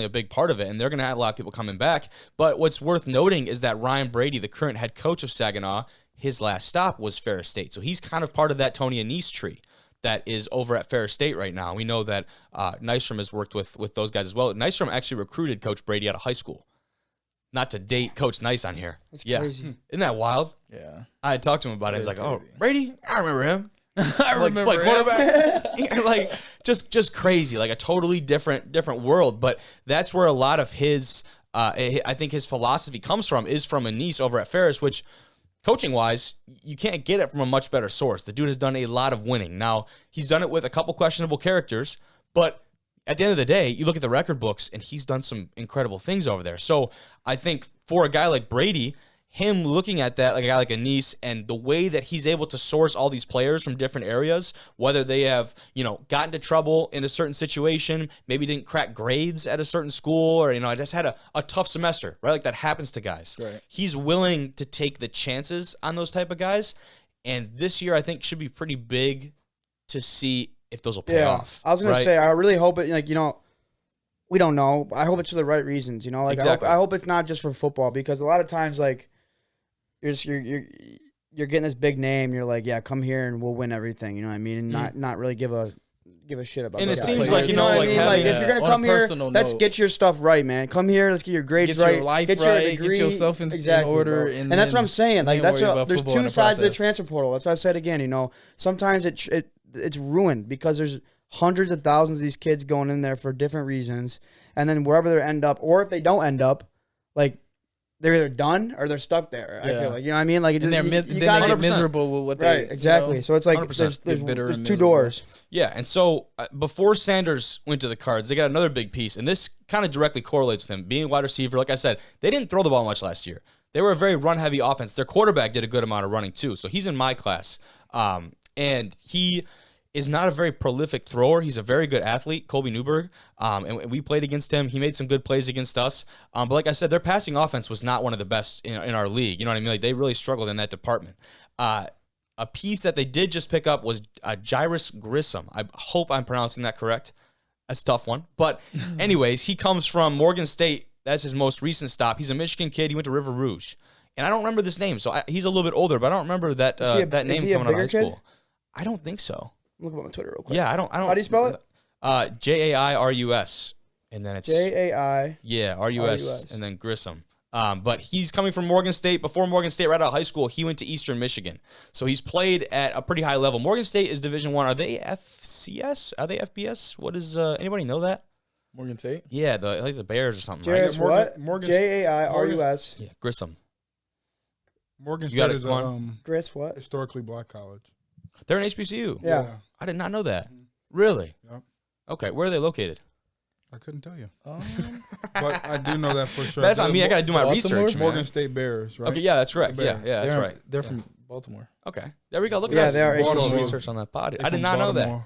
a big part of it, and they're going to have a lot of people coming back. But what's worth noting is that Ryan Brady, the current head coach of Saginaw, his last stop was Ferris State, so he's kind of part of that Tony Anise tree that is over at Ferris State right now. We know that Nystrom has worked with those guys as well. Nystrom actually recruited Coach Brady out of high school. Not to date Coach Nice on here. That's crazy. Isn't that wild? Yeah. I had talked to him about it. He's like, "Oh, Brady? I remember him." I remember him. Quarterback. Like just crazy. Like a totally different world. But that's where a lot of his I think his philosophy comes from, is from Anise over at Ferris, which coaching-wise, you can't get it from a much better source. The dude has done a lot of winning. Now, he's done it with a couple questionable characters, but at the end of the day, you look at the record books, and he's done some incredible things over there. So I think for a guy like Brady, him looking at that, like a guy like Anise, and the way that he's able to source all these players from different areas, whether they have, gotten into trouble in a certain situation, maybe didn't crack grades at a certain school, or, I just had a tough semester, right? Like that happens to guys. Right. He's willing to take the chances on those type of guys. And this year, I think, should be pretty big to see if those will pay off. I was going to say, I really hope it, we don't know. I hope it's for the right reasons, Exactly. I hope it's not just for football, because a lot of times, you're getting this big name. You're like, yeah, come here and we'll win everything. You know what I mean? And not really give a shit about. And it guys. seems like what I mean. Like if you're gonna come here, let's get your stuff right, man. Come here, let's get your grades Get right, your life get right, your degree, get yourself in bro. order, and that's what I'm saying. Like there's two sides of the process. transfer portal. That's what I said again. Sometimes it's ruined because there's hundreds of thousands of these kids going in there for different reasons, and then wherever they end up, or if they don't end up, like, they're either done or they're stuck there. I feel like, you know what I mean? Like, they get miserable with what they, right, exactly. So it's like 100%. there's two doors. Yeah, and so before Sanders went to the Cards, they got another big piece, and this kind of directly correlates with him being a wide receiver. Like I said, they didn't throw the ball much last year. They were a very run-heavy offense. Their quarterback did a good amount of running too, so he's in my class. And he is not a very prolific thrower. He's a very good athlete, Colby Newberg, and we played against him. He made some good plays against us. But like I said, their passing offense was not one of the best in our league. You know what I mean? Like, they really struggled in that department. A piece that they did just pick up was Jairus Grissom. I hope I'm pronouncing that correct. That's a tough one. But anyways, he comes from Morgan State That's his most recent stop. He's a Michigan kid. He went to River Rouge. And I don't remember this name. So he's a little bit older, but I don't remember that that name coming out of high school. I don't think so. Look him up on Twitter real quick. Yeah, I don't. How do you spell it? Jairus. And then it's Jai. Yeah, RUS. And then Grissom. But he's coming from Morgan State. Before Morgan State, right out of high school, he went to Eastern Michigan. So he's played at a pretty high level. Morgan State is Division I. Are they FCS? Are they FBS? What is anybody know that? Morgan State? Yeah, like the Bears or something, Jairus right? what? Jairus. Yeah, Grissom. Morgan State is Gris what? Historically black college. They're an HBCU. Yeah. I did not know that. Really? Yep. Okay, where are they located? I couldn't tell you. But I do know that for sure. That's on me. I got to do my research, man. Morgan State Bears, right? Okay, yeah, that's correct. Yeah, that's right. They're from Baltimore. Okay, there we go. Look at that. They are Baltimore research on that pod. I did not know that.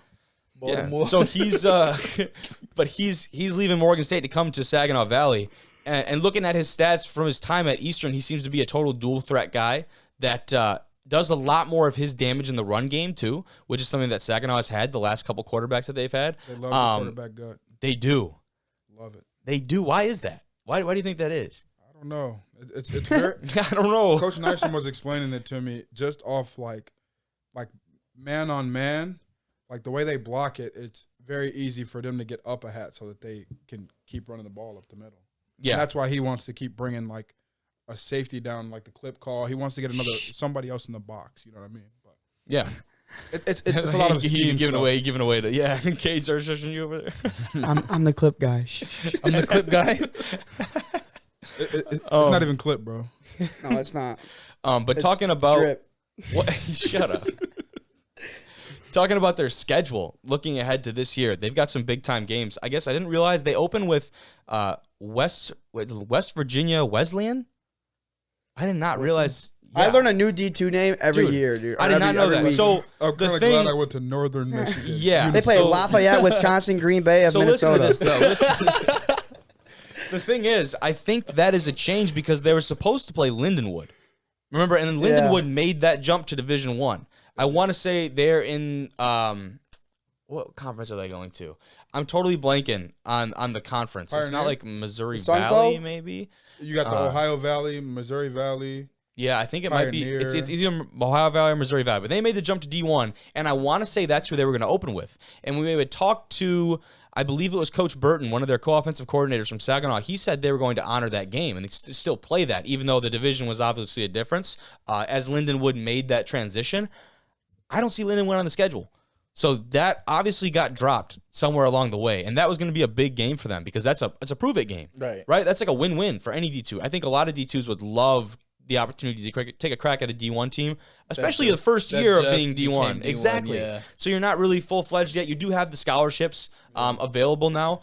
Baltimore. Yeah. So he's, but he's leaving Morgan State to come to Saginaw Valley, and looking at his stats from his time at Eastern, he seems to be a total dual threat guy that does a lot more of his damage in the run game too, which is something that Saginaw has had the last couple quarterbacks that they've had. They love the quarterback gut. They do. Love it. They do. Why is that? Why do you think that is? I don't know. It's very. I don't know. Coach Nyström was explaining it to me just off like man on man, like the way they block it. It's very easy for them to get up a hat so that they can keep running the ball up the middle. Yeah, and that's why he wants to keep bringing like a safety down, like the clip call. He wants to get somebody else in the box. You know what I mean? But yeah. It's a lot of scheme giving away the Kate's are shushing you over there. I'm the clip guy. I'm the clip guy. It's not even clip, bro. No, it's not. But It's talking about drip. what? Shut up. Talking about their schedule, looking ahead to this year, they've got some big time games. I guess I didn't realize they open with West Virginia Wesleyan. I did not realize. Yeah. I learn a new D2 name every year, dude. I did not know that. Week. So I'm kind of glad I went to Northern Michigan. Yeah, they play Lafayette, Wisconsin, Green Bay of Minnesota. Listen to this, though. The thing is, I think that is a change because they were supposed to play Lindenwood. Remember, and then Lindenwood made that jump to Division I want to say they're in what conference are they going to? I'm totally blanking on the conference. Pioneer? It's not like Missouri Valley, maybe. You got the Ohio Valley, Missouri Valley. Yeah, I think it Pioneer. might be. It's either Ohio Valley or Missouri Valley. But they made the jump to D1, and I want to say that's who they were going to open with. And we would talk to, I believe it was Coach Burton, one of their co-offensive coordinators from Saginaw. He said they were going to honor that game, and they still play that, even though the division was obviously a difference. As Lindenwood made that transition, I don't see Lindenwood on the schedule. So that obviously got dropped somewhere along the way, and that was going to be a big game for them because it's a prove-it game. Right? That's like a win-win for any D2. I think a lot of D2s would love the opportunity to take a crack at a D1 team, especially the first year of being D1. Exactly. Yeah. So you're not really full-fledged yet. You do have the scholarships available now,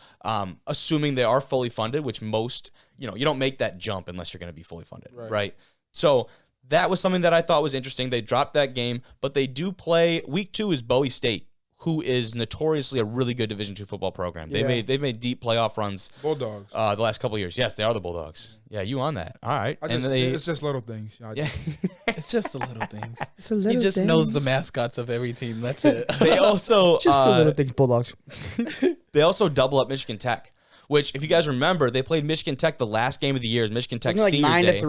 assuming they are fully funded, which most, you don't make that jump unless you're going to be fully funded, right? So that was something that I thought was interesting. They dropped that game, but they do play. Week 2 is Bowie State, who is notoriously a really good Division II football program. They've made deep playoff runs. Bulldogs. The last couple of years. Yes, they are the Bulldogs. Yeah, you on that. All right. It's just little things. Yeah. It's just the little things. It's a little he just things. knows the mascots of every team. That's it. They also just the little things, Bulldogs. They also double up Michigan Tech, which, if you guys remember, they played Michigan Tech the last game of the year. Michigan Tech Wasn't it senior day.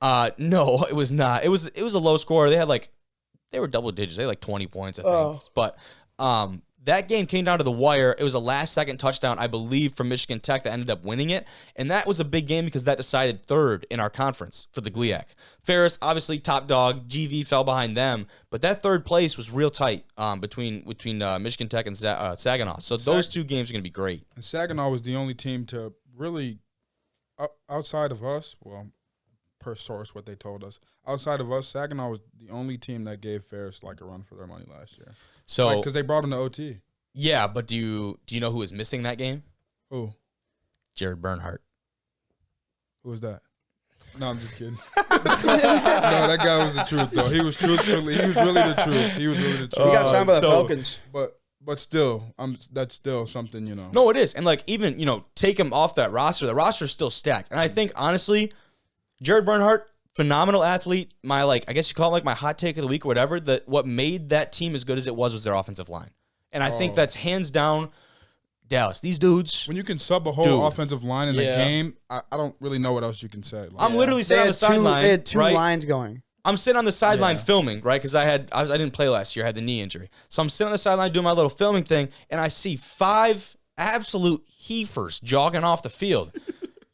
9-3? No, it was not. It was a low score. They were double digits. They had like 20 points, I think. But that game came down to the wire. It was a last-second touchdown, I believe, from Michigan Tech that ended up winning it. And that was a big game because that decided third in our conference for the GLIAC. Ferris, obviously, top dog. GV fell behind them. But that third place was real tight between Michigan Tech and Saginaw. So those two games are going to be great. And Saginaw was the only team to really, outside of us, well, per source, what they told us, outside of us, Saginaw was the only team that gave Ferris like a run for their money last year. So because they brought him to OT. Yeah, but do you know who was missing that game? Who? Jared Bernhardt. Who was that? No, I'm just kidding. No, that guy was the truth though. He was really the truth. He got signed by the Falcons. But still, that's still something, No, it is. And even, take him off that roster. The roster's still stacked. And I think honestly, Jared Bernhardt, phenomenal athlete. I guess you call it my hot take of the week or whatever. What made that team as good as it was their offensive line. And I think that's hands down Dallas, these dudes. When you can sub a whole offensive line in the game, I don't really know what else you can say. Like, I'm literally sitting on the sideline. They had two right? lines going. I'm sitting on the sideline filming, right? Because I didn't play last year. I had the knee injury. So I'm sitting on the sideline doing my little filming thing, and I see 5 absolute heifers jogging off the field.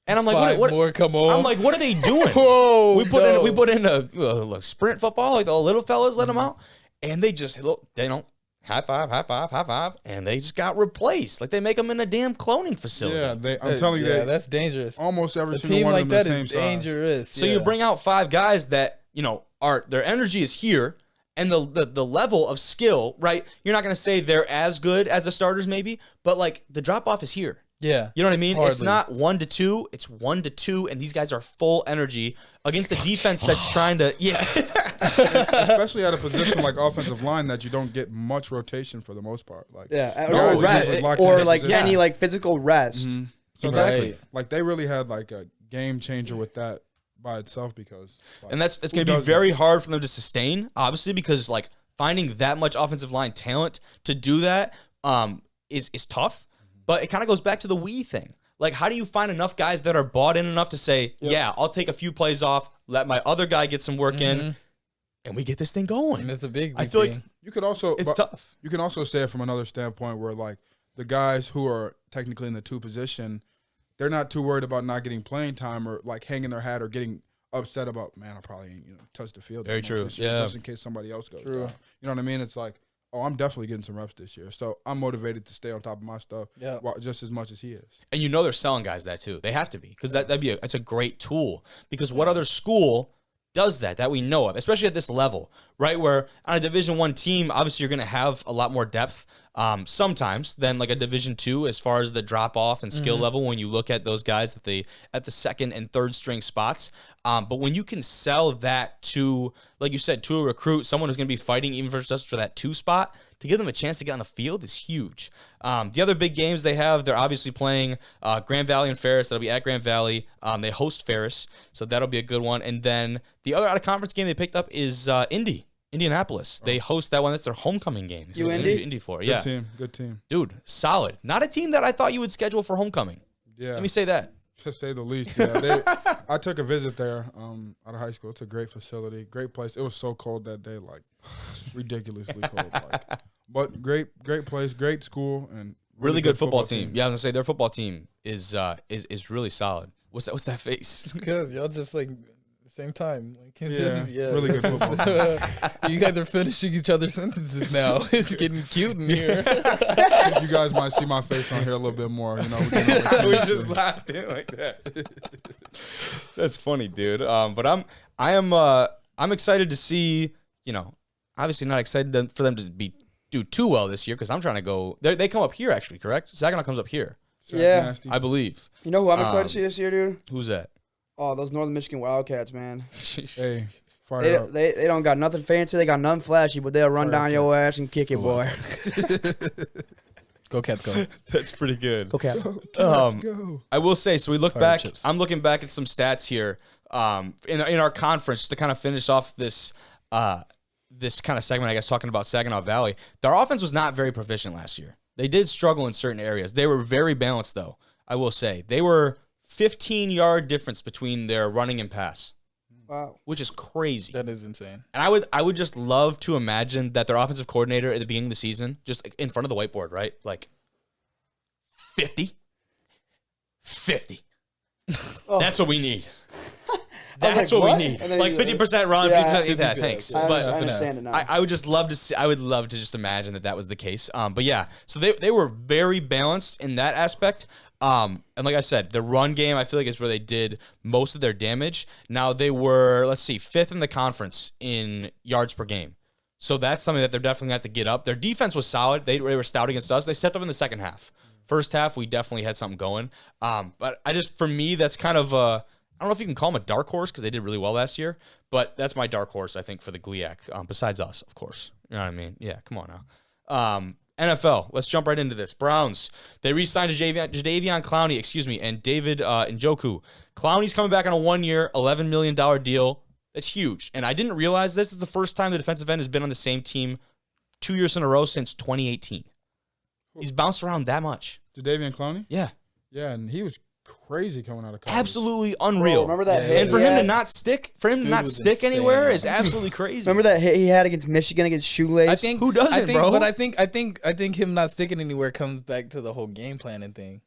And I'm like, what more come on. I'm like, what are they doing? Whoa, we put in a sprint football, like the little fellas let them out, and they don't high five, and they just got replaced. Like they make them in a damn cloning facility. Yeah, I'm telling you, that's dangerous. Almost every single one of them is the same size. Dangerous. So you bring out 5 guys that their energy is here, and the level of skill, right? You're not gonna say they're as good as the starters, maybe, but like the drop off is here. Yeah. You know what I mean? Hardly. It's not 1 to 2. It's 1 to 2, and these guys are full energy against a defense that's trying to, Especially at a position like offensive line that you don't get much rotation for the most part. Like rest or like any like physical rest. Mm-hmm. So exactly. Like they really had like a game changer with that by itself because. Like, and it's going to be very hard for them to sustain, obviously, because like finding that much offensive line talent to do that is tough. But it kind of goes back to the we thing. Like, how do you find enough guys that are bought in enough to say, yeah, I'll take a few plays off, let my other guy get some work in, and we get this thing going? And it's a big I feel like you could also it's tough. You can also say it from another standpoint where like the guys who are technically in the 2 position, they're not too worried about not getting playing time or like hanging their hat or getting upset about, man, I probably ain't touch the field. Very true. Just in case somebody else goes down. You know what I mean? It's like, oh, I'm definitely getting some reps this year. So I'm motivated to stay on top of my stuff just as much as he is. And they're selling guys that too. They have to be because that's a great tool. Because what other school does that we know of, especially at this level, right? Where on a Division I team, obviously you're going to have a lot more depth sometimes than like a Division II as far as the drop off and skill level when you look at those guys at the 2nd and 3rd string spots. But when you can sell that to, like you said, to a recruit, someone who's going to be fighting even just for that 2 spot, to give them a chance to get on the field is huge. The other big games they have, they're obviously playing Grand Valley and Ferris. That'll be at Grand Valley. They host Ferris, so that'll be a good one. And then the other out-of-conference game they picked up is Indianapolis. They host that one. That's their homecoming game. Indy for Good team. Dude, solid. Not a team that I thought you would schedule for homecoming. Yeah. Let me say that. To say the least. Yeah. I took a visit there out of high school. It's a great facility, great place. It was so cold that day, like ridiculously cold. But great place, great school, and really good football team. Yeah, I was gonna say their football team is really solid. What's that face? Because y'all just like same time. Like, really good football. You guys are finishing each other's sentences now. It's getting cute in here. You guys might see my face on here a little bit more. We just laughed in like that. That's funny, dude. But I'm excited to see. Obviously not excited for them to do too well this year because I'm trying to go. They come up here actually, correct? Saginaw comes up here. Yeah, I believe. You know who I'm excited to see this year, dude? Who's that? Oh, those Northern Michigan Wildcats, man. Hey, fire up. They don't got nothing fancy. They got nothing flashy, but they'll run down your ass and kick it, boy. Go Cats, go. That's pretty good. Go Cats. Go. I will say, so we look back. I'm looking back at some stats here in our conference to kind of finish off this this kind of segment, I guess, talking about Saginaw Valley. Their offense was not very proficient last year. They did struggle in certain areas. They were very balanced, though, I will say. They were 15-yard difference between their running and pass. Wow. Which is crazy. That is insane. And I would just love to imagine that their offensive coordinator at the beginning of the season, just in front of the whiteboard, right? Like 50. Oh. That's what we need. That's what we need. Like 50% run, 50% that. Thanks. I understand it now. I would just love to see. I would love to just imagine that was the case. But yeah, so they were very balanced in that aspect. And like I said, the run game, I feel like is where they did most of their damage. Now they were, 5th in the conference in yards per game. So that's something that they're definitely going to have to get up. Their defense was solid. They were stout against us. They stepped up in the second half. First half, we definitely had something going. But for me, that's kind of I don't know if you can call them a dark horse because they did really well last year. But that's my dark horse, I think, for the GLIAC, besides us, of course. You know what I mean? Yeah, come on now. NFL, let's jump right into this. Browns, they re-signed Jadeveon Clowney, and David Njoku. Clowney's coming back on a 1-year, $11 million deal. That's huge. And I didn't realize this is the first time the defensive end has been on the same team 2 years in a row since 2018. He's bounced around that much. Jadeveon Clowney? Yeah. Yeah, and he was crazy coming out of college. Absolutely unreal. Bro, remember that hit And for he him to had? not stick, was insane. anywhere is absolutely crazy. Remember that hit he had against Michigan against Shoelace? I think Who doesn't, think, bro? But I think him not sticking anywhere comes back to the whole game planning thing.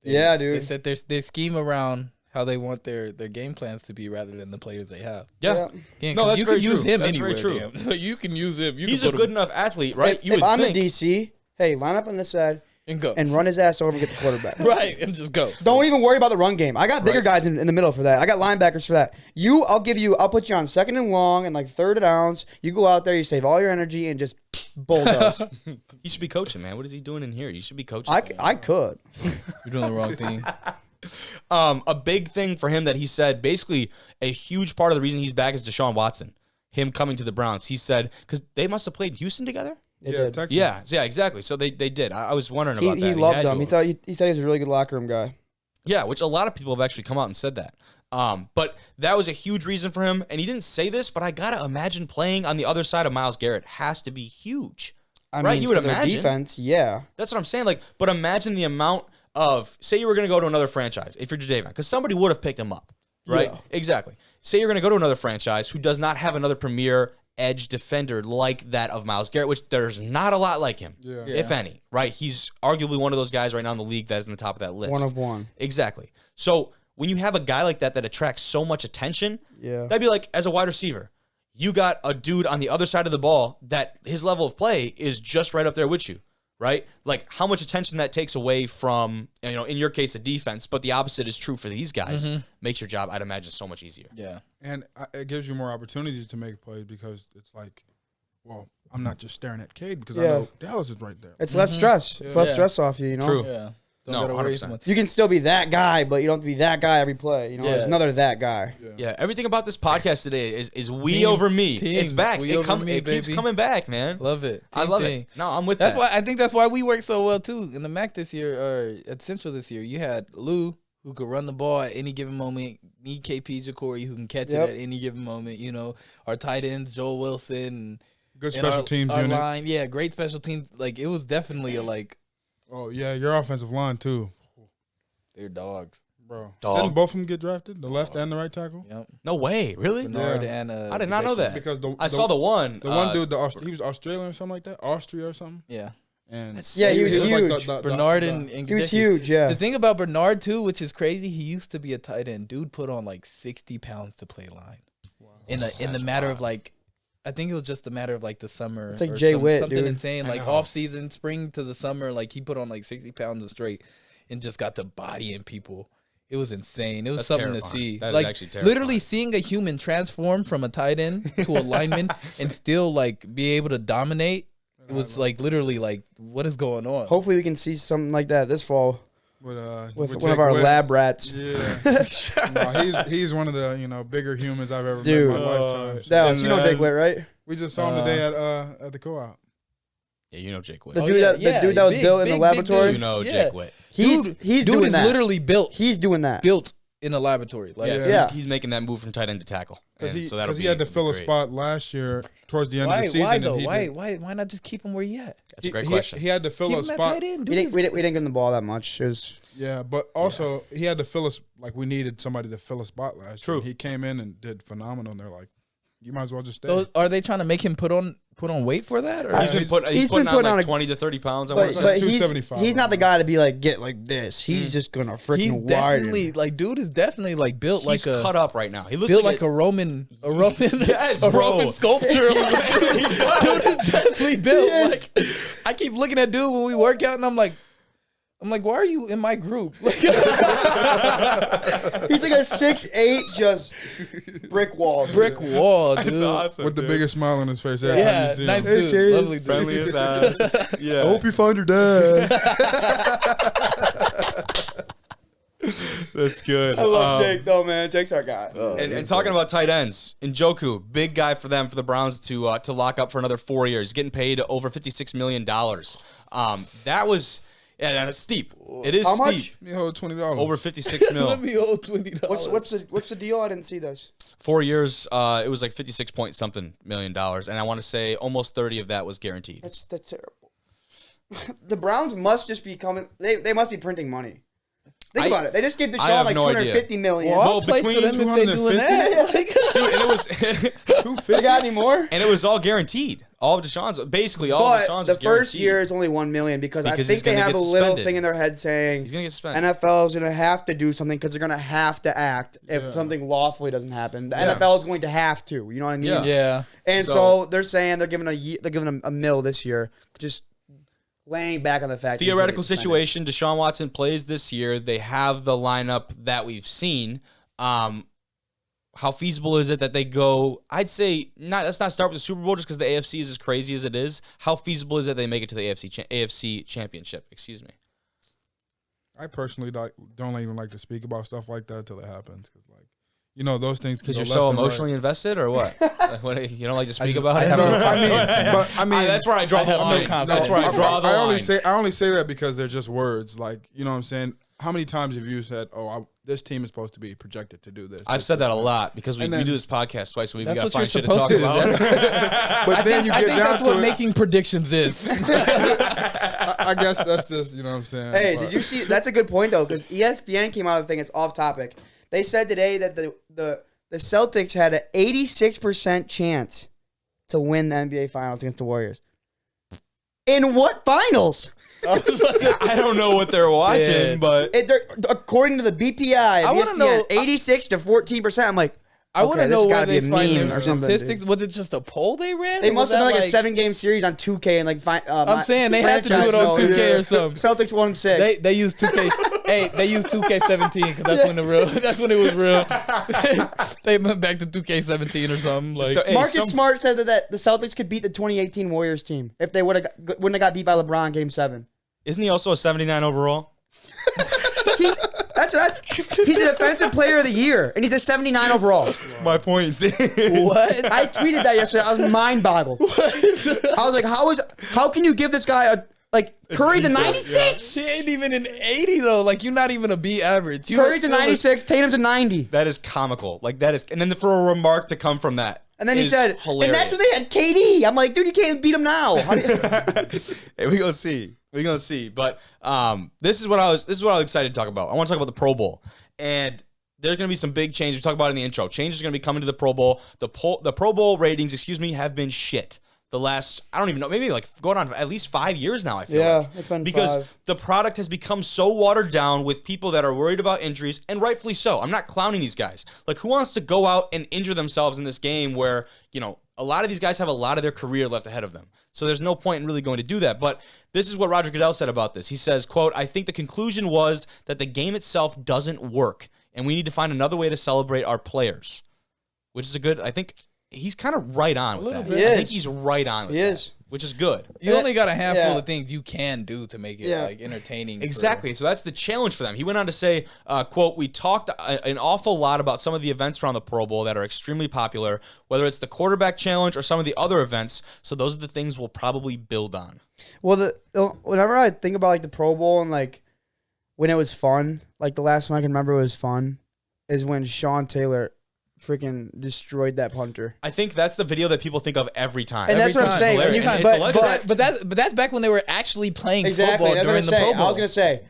Yeah, They dude. set their scheme around how they want their game plans to be rather than the players they have. Yeah. Yeah, No, 'cause that's you very can use true. him That's anywhere. very true. damn. You can use him. You He's can a put good him enough athlete, right? If I'm the DC, hey, line up on this side and go and run his ass over and get the quarterback. right and just go. Don't even worry about the run game. I got bigger guys in the middle for that. I got linebackers for that. I'll put you on 2nd and long and like 3rd downs. You go out there, you save all your energy and just bulldoze. He should be coaching, man. What is he doing in here? You should be coaching. I could. You're doing the wrong thing. A big thing for him that he said, basically a huge part of the reason he's back is Deshaun Watson. Him coming to the Browns. He said, because they must have played Houston together? Yeah, Texas. Yeah, exactly. So they did. I was wondering about that. He loved had him. to He have. thought he said he was a really good locker room guy. Yeah, which a lot of people have actually come out and said that. But that was a huge reason for him. And he didn't say this, but I got to imagine playing on the other side of Myles Garrett has to be huge. I Right, mean, you would for their imagine. defense, yeah. That's what I'm saying. Like, but imagine the amount of, say you were going to go to another franchise, if you're Jadeveon, because somebody would have picked him up, right? Yeah. Exactly. Say you're going to go to another franchise who does not have another premier edge defender like that of Myles Garrett, which there's not a lot like him, if any, right? He's arguably one of those guys right now in the league that is in the top of that list. One of one. Exactly. So when you have a guy like that attracts so much attention, Yeah. that'd be like, as a wide receiver, you got a dude on the other side of the ball that his level of play is just right up there with you, right? Like how much attention that takes away from, in your case, a defense, but the opposite is true for these guys. Makes your job, I'd imagine, so much easier. Yeah. And it gives you more opportunities to make plays because it's like, well, I'm not just staring at Cade because I know Dallas is right there. It's less stress. It's less Yeah. stress off you, True. Yeah. Don't No, gotta worry 100%. so much. You can still be that guy, but you don't have to be that guy every play. Yeah. There's another that guy. Yeah, everything about this podcast today is we Team- over me. team, It's back. we It over me, keeps baby. coming back, man. Love it. I Team love thing. it. No, I'm with That's that. why I think that's why we worked so well too in the MAC this year or at Central this year. You had Lou who could run the ball at any given moment. Me, KP, Ja'Cory who can catch Yep. it at any given moment. Our tight ends, Joel Wilson, Good and special our, teams our unit. line. Yeah, great special teams. Like it was definitely Oh, yeah, your offensive line, too. they're dogs. Bro. Dog. Didn't both of them get drafted? The left and the right tackle? Yep. No way, really? Bernard Yeah. and I did not know that. Because I saw the one. The one dude, he was Australian or something like that? Austria or something? Yeah. And Yeah, he was like huge. Bernard and He was Gadecki. huge, yeah. The thing about Bernard too, which is crazy, he used to be a tight end. Dude put on like 60 pounds to play line. In the matter of like, I think it was just a matter of like the summer. It's like or Jay Witt, something dude. insane. I Like know. off season, spring to the summer, like he put on like 60 pounds of straight and just got to bodying people. It was insane. It was That's something terrifying. to see. That is like actually terrifying. literally seeing a human transform from a tight end to a lineman and still like be able to dominate. It was like literally like, what is going on? Hopefully we can see something like that this fall with with one Jake of our Witt. lab rats. Yeah. No, he's one of the bigger humans I've ever Dude. met in my lifetime. Dallas, And you know then- Jake Witt, right? We just saw him today at the co-op. Yeah, you know Jake Witt. The dude that was built in the laboratory? You know Yeah. Jake Witt. He's Dude doing is that. literally built Built. in a laboratory. Like, Yeah, so Yeah. he's making that move from tight end to tackle. Because And so that'll he had to be fill a great. spot last year towards the end of why? the season. Why and though? he Why? did- Why not just keep him where he at? That's a great question. He had to fill Keep a him at spot. tight end. We didn't get him the ball that much. It was Yeah, but also he had to fill us like we needed somebody to fill a spot last True. year. He came in and did phenomenal. And they're like, you might as well just stay. So are they trying to make him put on weight for that? Or He's been putting he's been on putting like on a- 20 to 30 pounds. I but, want to say. but 275 he's not the right guy to be like get like this. He's just gonna he's freaking widen. definitely like dude is definitely like built He's like a cut up right now. He looks built like like a Roman Yes, a bro. Roman sculpture. Like, dude is definitely built. Like I keep looking at dude when we work out and I'm like, why are you in my group? Like, He's like a 6'8", just brick wall. brick wall, dude. That's awesome. with the dude. biggest smile on his face. Every time Yeah, you see nice him. dude, kid. lovely dude. Friendliest ass. Yeah. I hope you find your dad. That's good. I love Jake though, man. Jake's our guy. And talking about tight ends, Njoku, big guy for them, for the Browns to lock up for another 4 years, getting paid over $56 million. That was that's steep. It is How steep. much? You hold $20. Over 56 Let mil. me hold $20. What's the deal? I didn't see this. 4 years, it was like 56 point something million dollars, and I want to say almost 30 of that was guaranteed. That's terrible. The Browns must just be coming. They must be printing money. Think about it. They just gave I Deshaun have like no $250 million. Well, I'll play for them if they doing that. Dude, and it was They got any more? and it was all guaranteed. All of Deshaun's, basically all of Deshaun's. But the is guaranteed. first year is only $1 million because I Because think he's they gonna have get a little suspended. thing in their head saying He's gonna get suspended. NFL is going to have to do something because they're going to have to act if something lawfully doesn't happen. The NFL is going to have to. You know what I mean? Yeah. And so they're saying they're giving a mil this year, just laying back on the fact. that he's Theoretical already suspended. situation: Deshaun Watson plays this year. They have the lineup that we've seen. How feasible is it that they go? I'd say not. Let's not start with the Super Bowl just because the AFC is as crazy as it is. How feasible is it they make it to the AFC Championship? Excuse me. I personally don't even like to speak about stuff like that till it happens, because those things. Because you're so emotionally invested, or what? What? You don't like to speak about it? I mean, that's where I draw the line. That's where I draw the line. I only say that because they're just words. Like, you know what I'm saying? How many times have you said, this team is supposed to be projected to do this? I've said that a lot because we do this podcast twice, so we've got to That's what find shit you're to talk supposed to do. about. But then you I get think down that's to what it. making predictions is. I guess that's just, you know what I'm saying? Hey, But- did you see? That's a good point though, because ESPN came out with a thing. It's off topic. They said today that the Celtics had an 86% chance to win the NBA Finals against the Warriors. In what finals? I don't know what they're watching, but According to the BPI, I want to know 86 to 14%. I'm like, I want to okay, this know has where gotta they be a find meme their or something, statistics. dude. Was it just a poll they ran? They or must was have been that like a 7-game series on 2K and like. I'm saying they had to do it on 2K or something. Celtics won 6. They used 2K. Hey, they used 2K17 because that's when that's when it was real. They went back to 2K17 or something. Like, So, hey, Marcus Smart said that the Celtics could beat the 2018 Warriors team if they wouldn't have got beat by LeBron Game 7. isn't he also a 79 overall? He's a defensive player of the year, and he's a 79 overall. My point is What? I tweeted that yesterday. I was mind boggled. I was like, how can you give this guy Curry's a 96? she ain't even an 80 though. Like, you're not even a B average. Curry's a 96. Tatum's a 90. That is comical. And then for a remark to come from that. And then he said, hilarious. and that's when they had KD. I'm like, dude, you can't beat him now. Hey, we gonna see. We're gonna see. But this is what I was excited to talk about. I want to talk about the Pro Bowl. And there's gonna be some big changes. We talked about it in the intro. Changes are gonna be coming to the Pro Bowl. The Pro Bowl ratings, have been shit. The last, I don't even know, maybe like going on at least 5 years now, I feel like. It's been because 5. the product has become so watered down with people that are worried about injuries, and rightfully so. I'm not clowning these guys. Like, who wants to go out and injure themselves in this game where, a lot of these guys have a lot of their career left ahead of them. So there's no point in really going to do that. But this is what Roger Goodell said about this. He says, quote, "I think the conclusion was that the game itself doesn't work, and we need to find another way to celebrate our players." Which is I think he's kind of right on with that. bit. He I think is. he's right on with He that, is. which is good. you only got a handful Yeah. of things you can do to make it entertaining. Exactly. So that's the challenge for them. He went on to say, quote, "We talked an awful lot about some of the events around the Pro Bowl that are extremely popular, whether it's the quarterback challenge or some of the other events. So those are the things we'll probably build on." Well, whenever I think about the Pro Bowl and when it was fun, the last one I can remember was fun, is when Sean Taylor freaking destroyed that punter. I think that's the video that people think of every time. And that's what I'm It's saying. hilarious. And It's hilarious. But that's back when they were actually playing Exactly. football That's during the what Pro Bowl. I was gonna say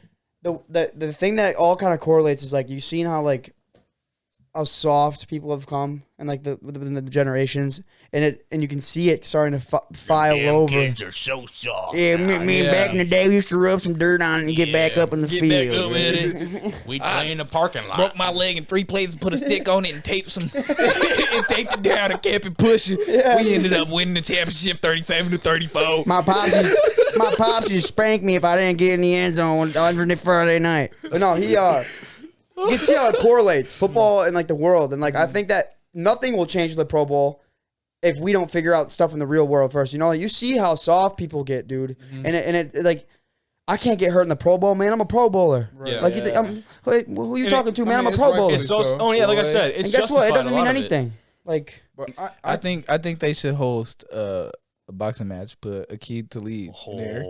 the thing that all kind of correlates is you've seen how soft people have come and within the generations, and you can see it starting to file over. Kids are so soft. Yeah, me back in the day, we used to rub some dirt on it and get back up in the Get field. back up with it. We play in the parking lot. Broke my leg in 3 places, put a stick on it, and taped and taped it down and kept it pushing. We ended up winning the championship 37-34. My pops used to spank me if I didn't get in the end zone on the Friday night. But no, you can see how it correlates football and the world, and I think that nothing will change the Pro Bowl if we don't figure out stuff in the real world first. You see how soft people get, dude, and it I can't get hurt in the Pro Bowl, man. I'm a Pro Bowler. Yeah. You think who are you talking to, man? I'm a it's Pro rightfully Bowler. It's so, like I said, it's And guess what? It justified, doesn't a mean lot of it. anything. But I think they should host a boxing match, put Akeem Talib there.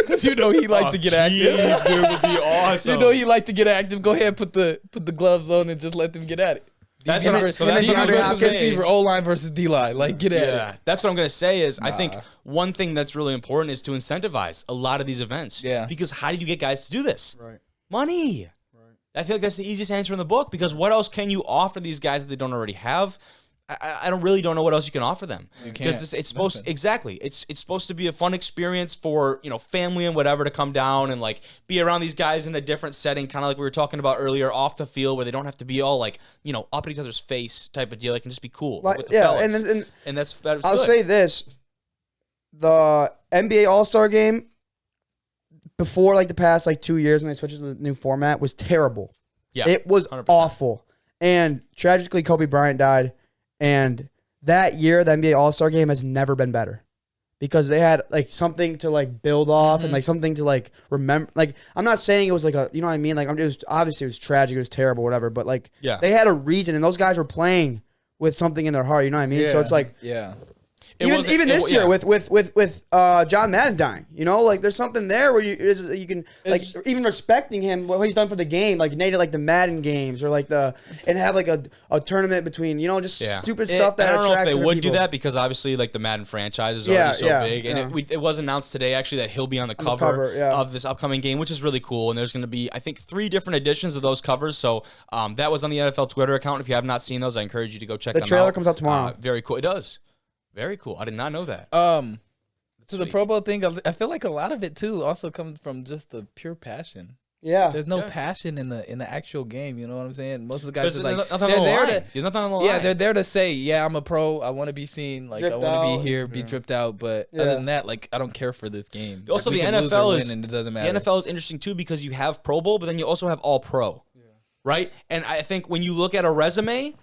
Because he liked to get active. Dude, would be awesome. He liked to get active. Go ahead, put the gloves on and just let them get at it. That's DB what versus DeAndre Hopkins. receiver, O-line versus D-line. Like, get at it. That's what I'm going to say is I think one thing that's really important is to incentivize a lot of these events. Yeah. Because how do you get guys to do this? Right. Money. Right. I feel like that's the easiest answer in the book because what else can you offer these guys that they don't already have? I don't know what else you can offer them. You can't. Because it's supposed exactly. It's supposed to be a fun experience for, family and whatever to come down and like be around these guys in a different setting, kind of like we were talking about earlier, off the field where they don't have to be all like, up at each other's face type of deal. They can just be cool with the fellas. And that's I'll say this. The NBA All-Star game before like the past like 2 years when they switched to the new format was terrible. Yeah. It was 100%. awful. And tragically Kobe Bryant died. And that year, the NBA All-Star Game has never been better because they had like something to like build off and like something to like remember. Like, I'm not saying it was like you know what I mean? Like, obviously it was tragic, it was terrible, whatever. But like, they had a reason, and those guys were playing with something in their heart. You know what I mean? So it's like, Even this year with John Madden dying, like there's something there where you can like even respecting him what he's done for the game, like native like the Madden games or like and have like a tournament between stupid stuff that I don't know if attracts they would people. do that because obviously like the Madden franchise is already so big, and it was announced today actually that he'll be on the cover of this upcoming game, which is really cool. And there's going to be I think 3 different editions of those covers. So that was on the NFL Twitter account. If you have not seen those, I encourage you to go check them out. The trailer comes out tomorrow. Very cool. It does. Very cool. I did not know that. To the Pro Bowl thing, I feel like a lot of it too also comes from just the pure passion. Yeah, there's no passion in the actual game. You know what I'm saying? Most of the guys are like they're there to say, I'm a pro. I want to be seen. Like I want to be here, be dripped out. But other than that, like I don't care for this game. Also, like, the NFL is and it doesn't matter. The NFL is interesting too because you have Pro Bowl, but then you also have All Pro, right? And I think when you look at a resume,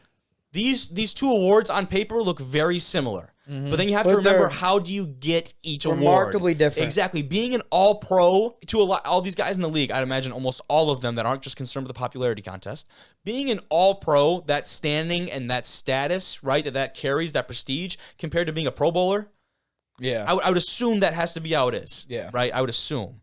these 2 awards on paper look very similar. But then you have to remember, how do you get each award? Remarkably different. Exactly. Being an all-pro to all these guys in the league, I'd imagine almost all of them that aren't just concerned with the popularity contest. Being an all-pro, that standing and that status, right, that carries, that prestige, compared to being a Pro Bowler, I would assume that has to be how it is. Yeah. Right? I would assume.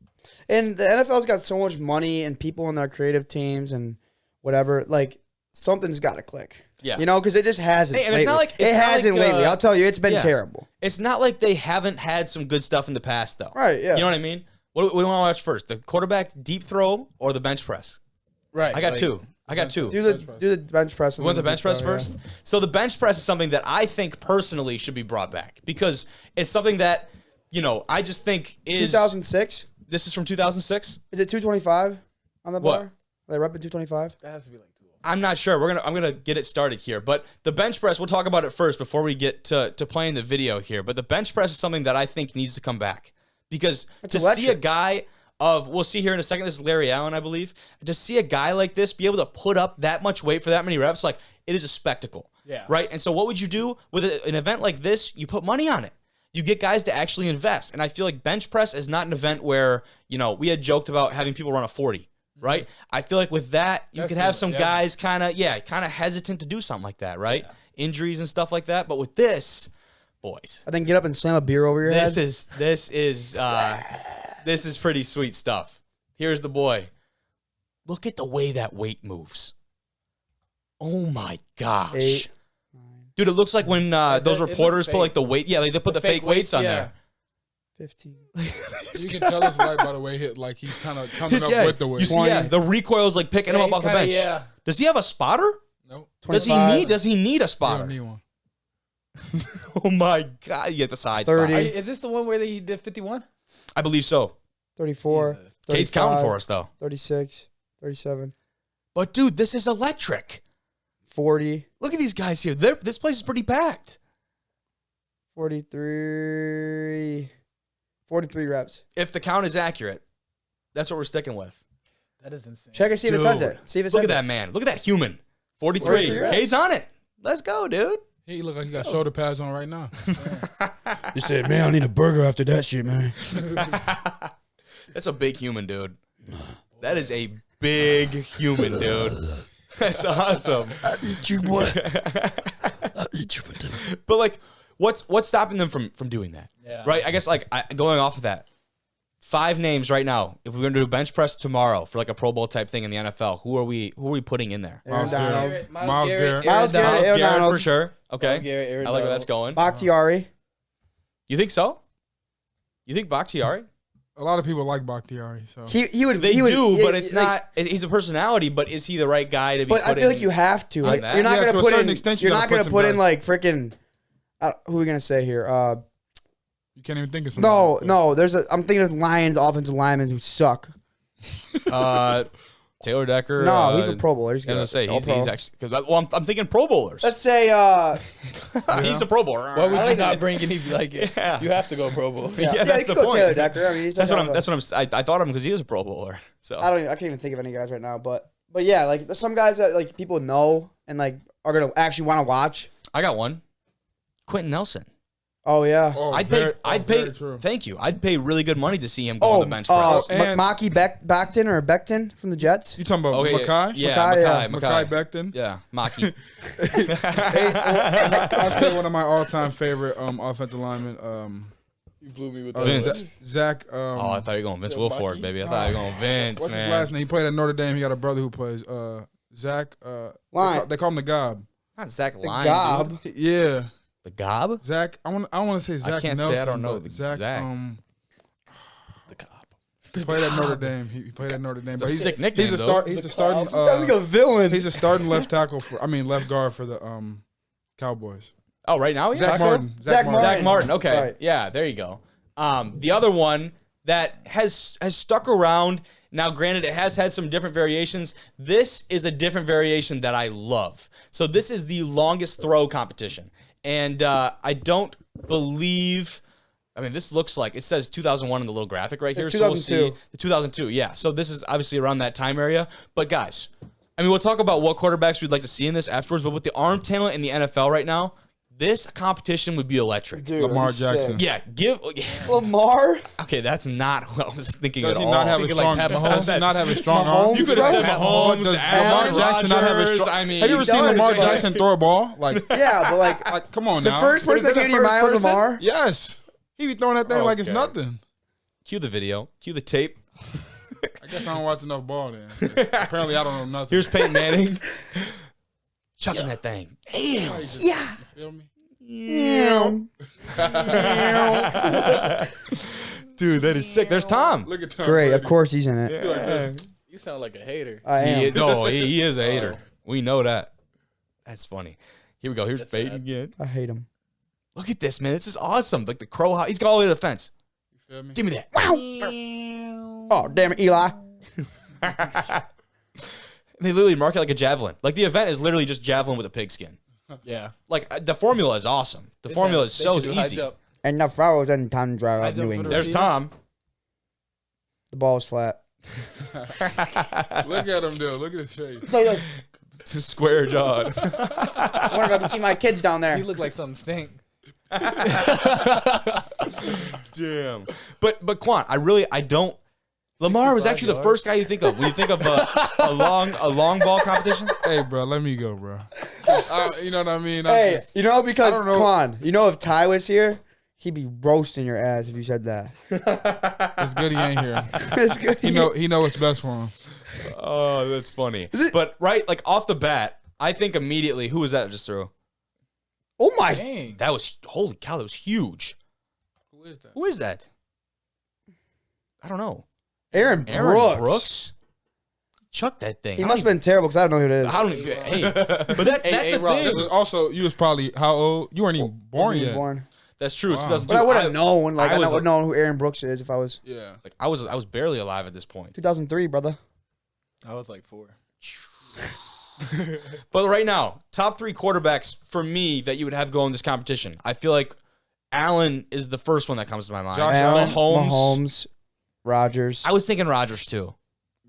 And the NFL's got so much money and people in their creative teams and whatever, like, something's got to click. Yeah, because it just hasn't. And it's not like it hasn't lately. I'll tell you, it's been terrible. It's not like they haven't had some good stuff in the past, though. Right? Yeah. You know what I mean? What do we want to watch first? The quarterback deep throw or the bench press? Right. I got two. Do the bench press. You want the bench press first? Yeah. So the bench press is something that I think personally should be brought back because it's something that I just think is 2006. This is from 2006. Is it 225 on the bar? Are they repping 225? That has to be like. I'm not sure. I'm gonna get it started here, but the bench press. We'll talk about it first before we get to playing the video here. But the bench press is something that I think needs to come back because see a guy we'll see here in a second. This is Larry Allen, I believe. To see a guy like this be able to put up that much weight for that many reps, like it is a spectacle. Yeah. Right. And so what would you do with an event like this? You put money on it. You get guys to actually invest. And I feel like bench press is not an event where we had joked about having people run a 40. Right? I feel like with that, you could have some guys kind of hesitant to do something like that, right? Yeah. Injuries and stuff like that. But with this, boys. I think get up and slam a beer over your head. This is pretty sweet stuff. Here's the boy. Look at the way that weight moves. Oh my gosh. 8, 9, dude, it looks like when those reporters put like the weight. Yeah, they put the fake weights on there. 15. You can tell us by the way like he's kind of coming up with the weight. You see, the recoil's like picking him up off the bench. Yeah. Does he have a spotter? No. Does he need a spotter? He don't need one. Oh my God! You get the side 30. spot. Is this the one where he did 51? I believe so. 34. Kate's counting for us though. 36. 37. But dude, this is electric. 40. Look at these guys here. This place is pretty packed. 43 reps. If the count is accurate, that's what we're sticking with. That is insane. Check and see if it says it. Look at that man. Look at that human. 43. Kate's on it. Let's go, dude. He look like he got shoulder pads on right now. You said, man, I need a burger after that shit, man. That's a big human, dude. That is a big human, dude. That's awesome. I eat you, boy. I eat you for dinner. But like, what's stopping them from doing that? Yeah. Right? I guess like going off of that, 5 names right now. If we're gonna do a bench press tomorrow for like a Pro Bowl type thing in the NFL, who are we putting in there? Aaron Miles Donald. Garrett. Miles Garrett. Miles Garrett. Miles Aaron Garrett Donald. for sure. Okay, Miles Garrett, Aaron I like where Donald. that's going. Bakhtiari. You think so? You think Bakhtiari? A lot of people like Bakhtiari, so He would. They he would, do, but it's like, not. He's a personality, but is he the right guy to be? But I feel like you have to. on Like, that? you're not Yeah, gonna to a put certain in. extent, you You're gotta not gonna put put some in like freaking. Who are we gonna say here? you can't even think of something. No. I'm thinking of Lions offensive linemen who suck. Taylor Decker. No, he's a Pro Bowler. He's I was good. gonna say All he's pro. actually. Well, I'm thinking Pro Bowlers. Let's say. He's a Pro Bowler. Why would you not bring any like it? Yeah. You have to go Pro Bowl. Yeah, you that's could the go point. Taylor Decker. I mean, he's That's what kind I'm. of That's what I'm. I thought of him because he is a Pro Bowler. So I can't even think of any guys right now, but yeah, like there's some guys that like people know and like are gonna actually want to watch. I got one. Quentin Nelson. Oh yeah. Oh, I'd pay. very true. Thank you. I'd pay really good money to see him go on the bench press. And- Maki Becton or Becton from the Jets. You talking about Okay, Makai? Yeah, Makai, yeah. Makai. Makai Becton. Yeah, Maki. I'll say one of my all-time favorite offensive linemen. You blew me with Vince. Zach. Oh, I thought you were going Vince Wilfork, Bucky? baby. I thought you were going Vince, What's man. his last name? He played at Notre Dame. He got a brother who plays Zach. Line. They call him the Gob. Not Zach The Lyon, Gob. dude. Yeah, The Gob? Zach. I want to say Zach can't say Nelson. I don't know but the Zach. Zach. the cop. He played at Notre Dame. He played at Notre Dame. It's But a he's sick nickname, He's a though. start. He's the starting. Sounds like a villain. He's a starting left tackle left guard for the Cowboys. Oh, right now? Zach Yes. Martin. Zach Martin. Zach Martin. Okay. That's right. Yeah, there you go. The other one that has stuck around. Now, granted, it has had some different variations. This is a different variation that I love. So this is the longest throw competition. And I don't believe... I mean, this looks like... It says 2001 in the little graphic right here. It's So we'll 2002. see. The 2002, yeah. So this is obviously around that time area. But guys, I mean, we'll talk about what quarterbacks we'd like to see in this afterwards. But with the arm talent in the NFL right now, this competition would be electric. Dude, Lamar that'd be Jackson. Yeah, Lamar. Okay, that's not what I was thinking Does at he all. not have a Thinking like strong? Pat Mahomes? Does he not have a strong Mahomes, arm? You could have bro. said But Mahomes, does Allen Lamar Jackson not have a Rodgers, strong? I mean, have you ever he seen does, Lamar but- Jackson throw a ball? Like, Yeah, but like come on the now. first person Is it that came to the your first mind was person? Lamar. Yes, he be throwing that thing like it's Okay. nothing. Cue the video. Cue the tape. I guess I don't watch enough ball then. Apparently, I don't know nothing. Here's Peyton Manning. Chucking that thing. Damn. Yeah. Feel me? Dude, that is sick. There's Tom. Look at Tom Great. Brady. Of course he's in it. You sound like a hater. I am. He is a hater. We know that. That's funny. Here we go. Here's That's Peyton sad. again. I hate him. Look at this, man. This is awesome. Like the crow. He's got all the way to the fence. You feel me? Give me that. Oh damn it, Eli. They literally mark it like a javelin. Like the event is literally just javelin with a pigskin. Yeah. Like the formula is awesome. The formula is so easy. And the flowers and time drive High of jump New for the England. There's Tom. The ball is flat. Look at him, dude. Look at his face. So like, It's a square jawed. I wonder if I can see my kids down there. You look like something stink. Damn. But Quan, I don't. Lamar was actually the first guy you think of when you think of a long ball competition. Hey, bro, let me go, bro. You know what I mean? Hey, you know because I don't know. Quan, you know if Ty was here, he'd be roasting your ass if you said that. It's good he ain't here. It's good. He know what's best for him. Oh, that's funny. But right, like off the bat, I think immediately, who was that just threw? Oh my! Dang. That was holy cow. That was huge. Who is that? Who is that? I don't know. Aaron Aaron Brooks. Brooks. Chuck that thing. He must have been terrible because I don't know who it is. I don't even. Hey, but that's the Rob, thing. This is also, you was probably, how old? You weren't even born Wasn't even yet. born. That's true. It's Wow. 2002. But I would have known. Like I was- would have known who Aaron Brooks is if I was Yeah. Like I was barely alive at this point. 2003, brother. I was like 4. But right now, top 3 quarterbacks for me that you would have go in this competition. I feel like Allen is the first one that comes to my mind. Josh Allen, Mahomes. Mahomes, Rodgers. I was thinking Rodgers too.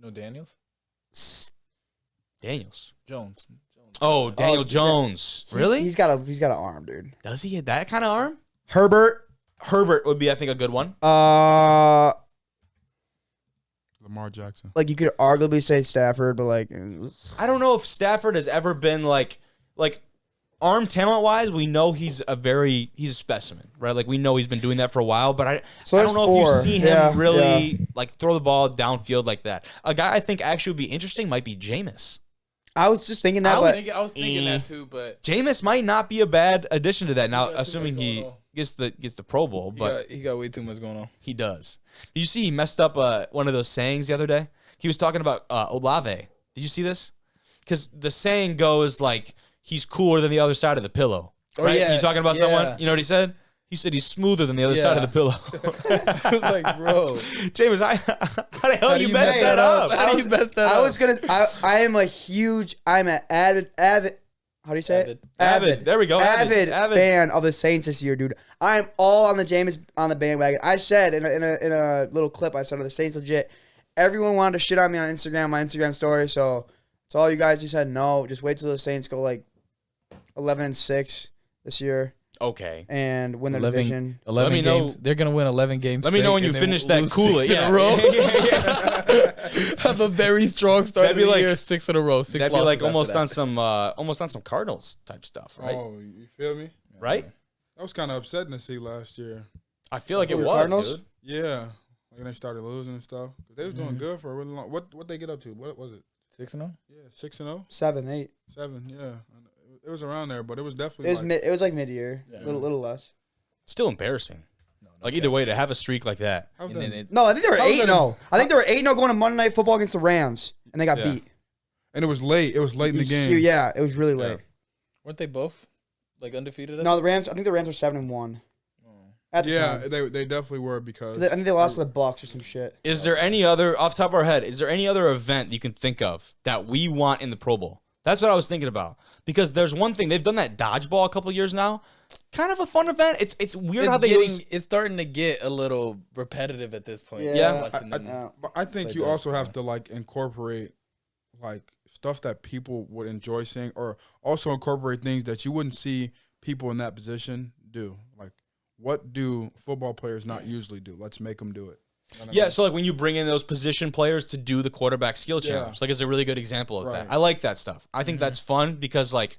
No Daniels? Daniels. Jones. Oh, Daniel Oh, Jones. He's- Really? He's got an arm, dude. Does he have that kind of arm? Herbert. Herbert would be, I think, a good one. Lamar Jackson. Like you could arguably say Stafford, but like I don't know if Stafford has ever been like arm talent wise, we know he's a specimen, right? Like we know he's been doing that for a while, but I don't know if you see him really like throw the ball downfield like that. A guy I think actually would be interesting might be Jameis. I was just thinking that, I was thinking that too, but Jameis might not be a bad addition to that. Now, assuming he gets the Pro Bowl, but he got way too much going on. He does. Did you see he messed up one of those sayings the other day? He was talking about Olave. Did you see this? Because the saying goes like he's cooler than the other side of the pillow. Right? Oh, yeah. You talking about someone? You know what he said? He said he's smoother than the other side of the pillow. I was like, bro, Jameis, how the hell you messed that up? How do you mess that up? I'm an avid. How do you say it? Avid. There we go. Avid fan of the Saints this year, dude. I'm all on the Jameis on the bandwagon. I said in a little clip, I said, the Saints legit. Everyone wanted to shit on me on Instagram, my Instagram story. So it's all you guys who said no. Just wait till the Saints go like 11-6 this year. Okay. And win the division. 11 games. They're going to win 11 games. Let me know when you finish that Kool-Aid. In a row. Have a very strong start of the year. 6 in a row. 6 that'd be like almost on some Cardinals type stuff, right? Oh, you feel me? Right? That was kind of upsetting to see last year. I feel like it was, Cardinals? dude. Yeah. Like they started losing and stuff. They was doing good for a really long. What they get up to? What was it? 6-0? Yeah, 6-0. 7-8. 7. Yeah. It was around there, but it was definitely. It was like mid-year, little less. Still embarrassing. Like either way, to have a streak like that. No, I think they were 8-0. I think they were 8-0 going to Monday Night Football against the Rams, and they got beat. And it was late. It was late in the game. Yeah, it was really late. Weren't they both like undefeated? No, the Rams. I think the Rams were 7-1. At the time. They definitely were because I think they lost to the Bucks or some shit. Is there any other, off the top of our head, is there any other event you can think of that we want in the Pro Bowl? That's what I was thinking about. Because there's one thing, they've done that dodgeball a couple years now. Kind of a fun event. It's weird how it's starting to get a little repetitive at this point. Yeah. I think you also have to like incorporate like stuff that people would enjoy seeing, or also incorporate things that you wouldn't see people in that position do. Like, what do football players not usually do? Let's make them do it. Yeah, so like when you bring in those position players to do the quarterback skill challenge, like is a really good example of that. I like that stuff. I think that's fun because like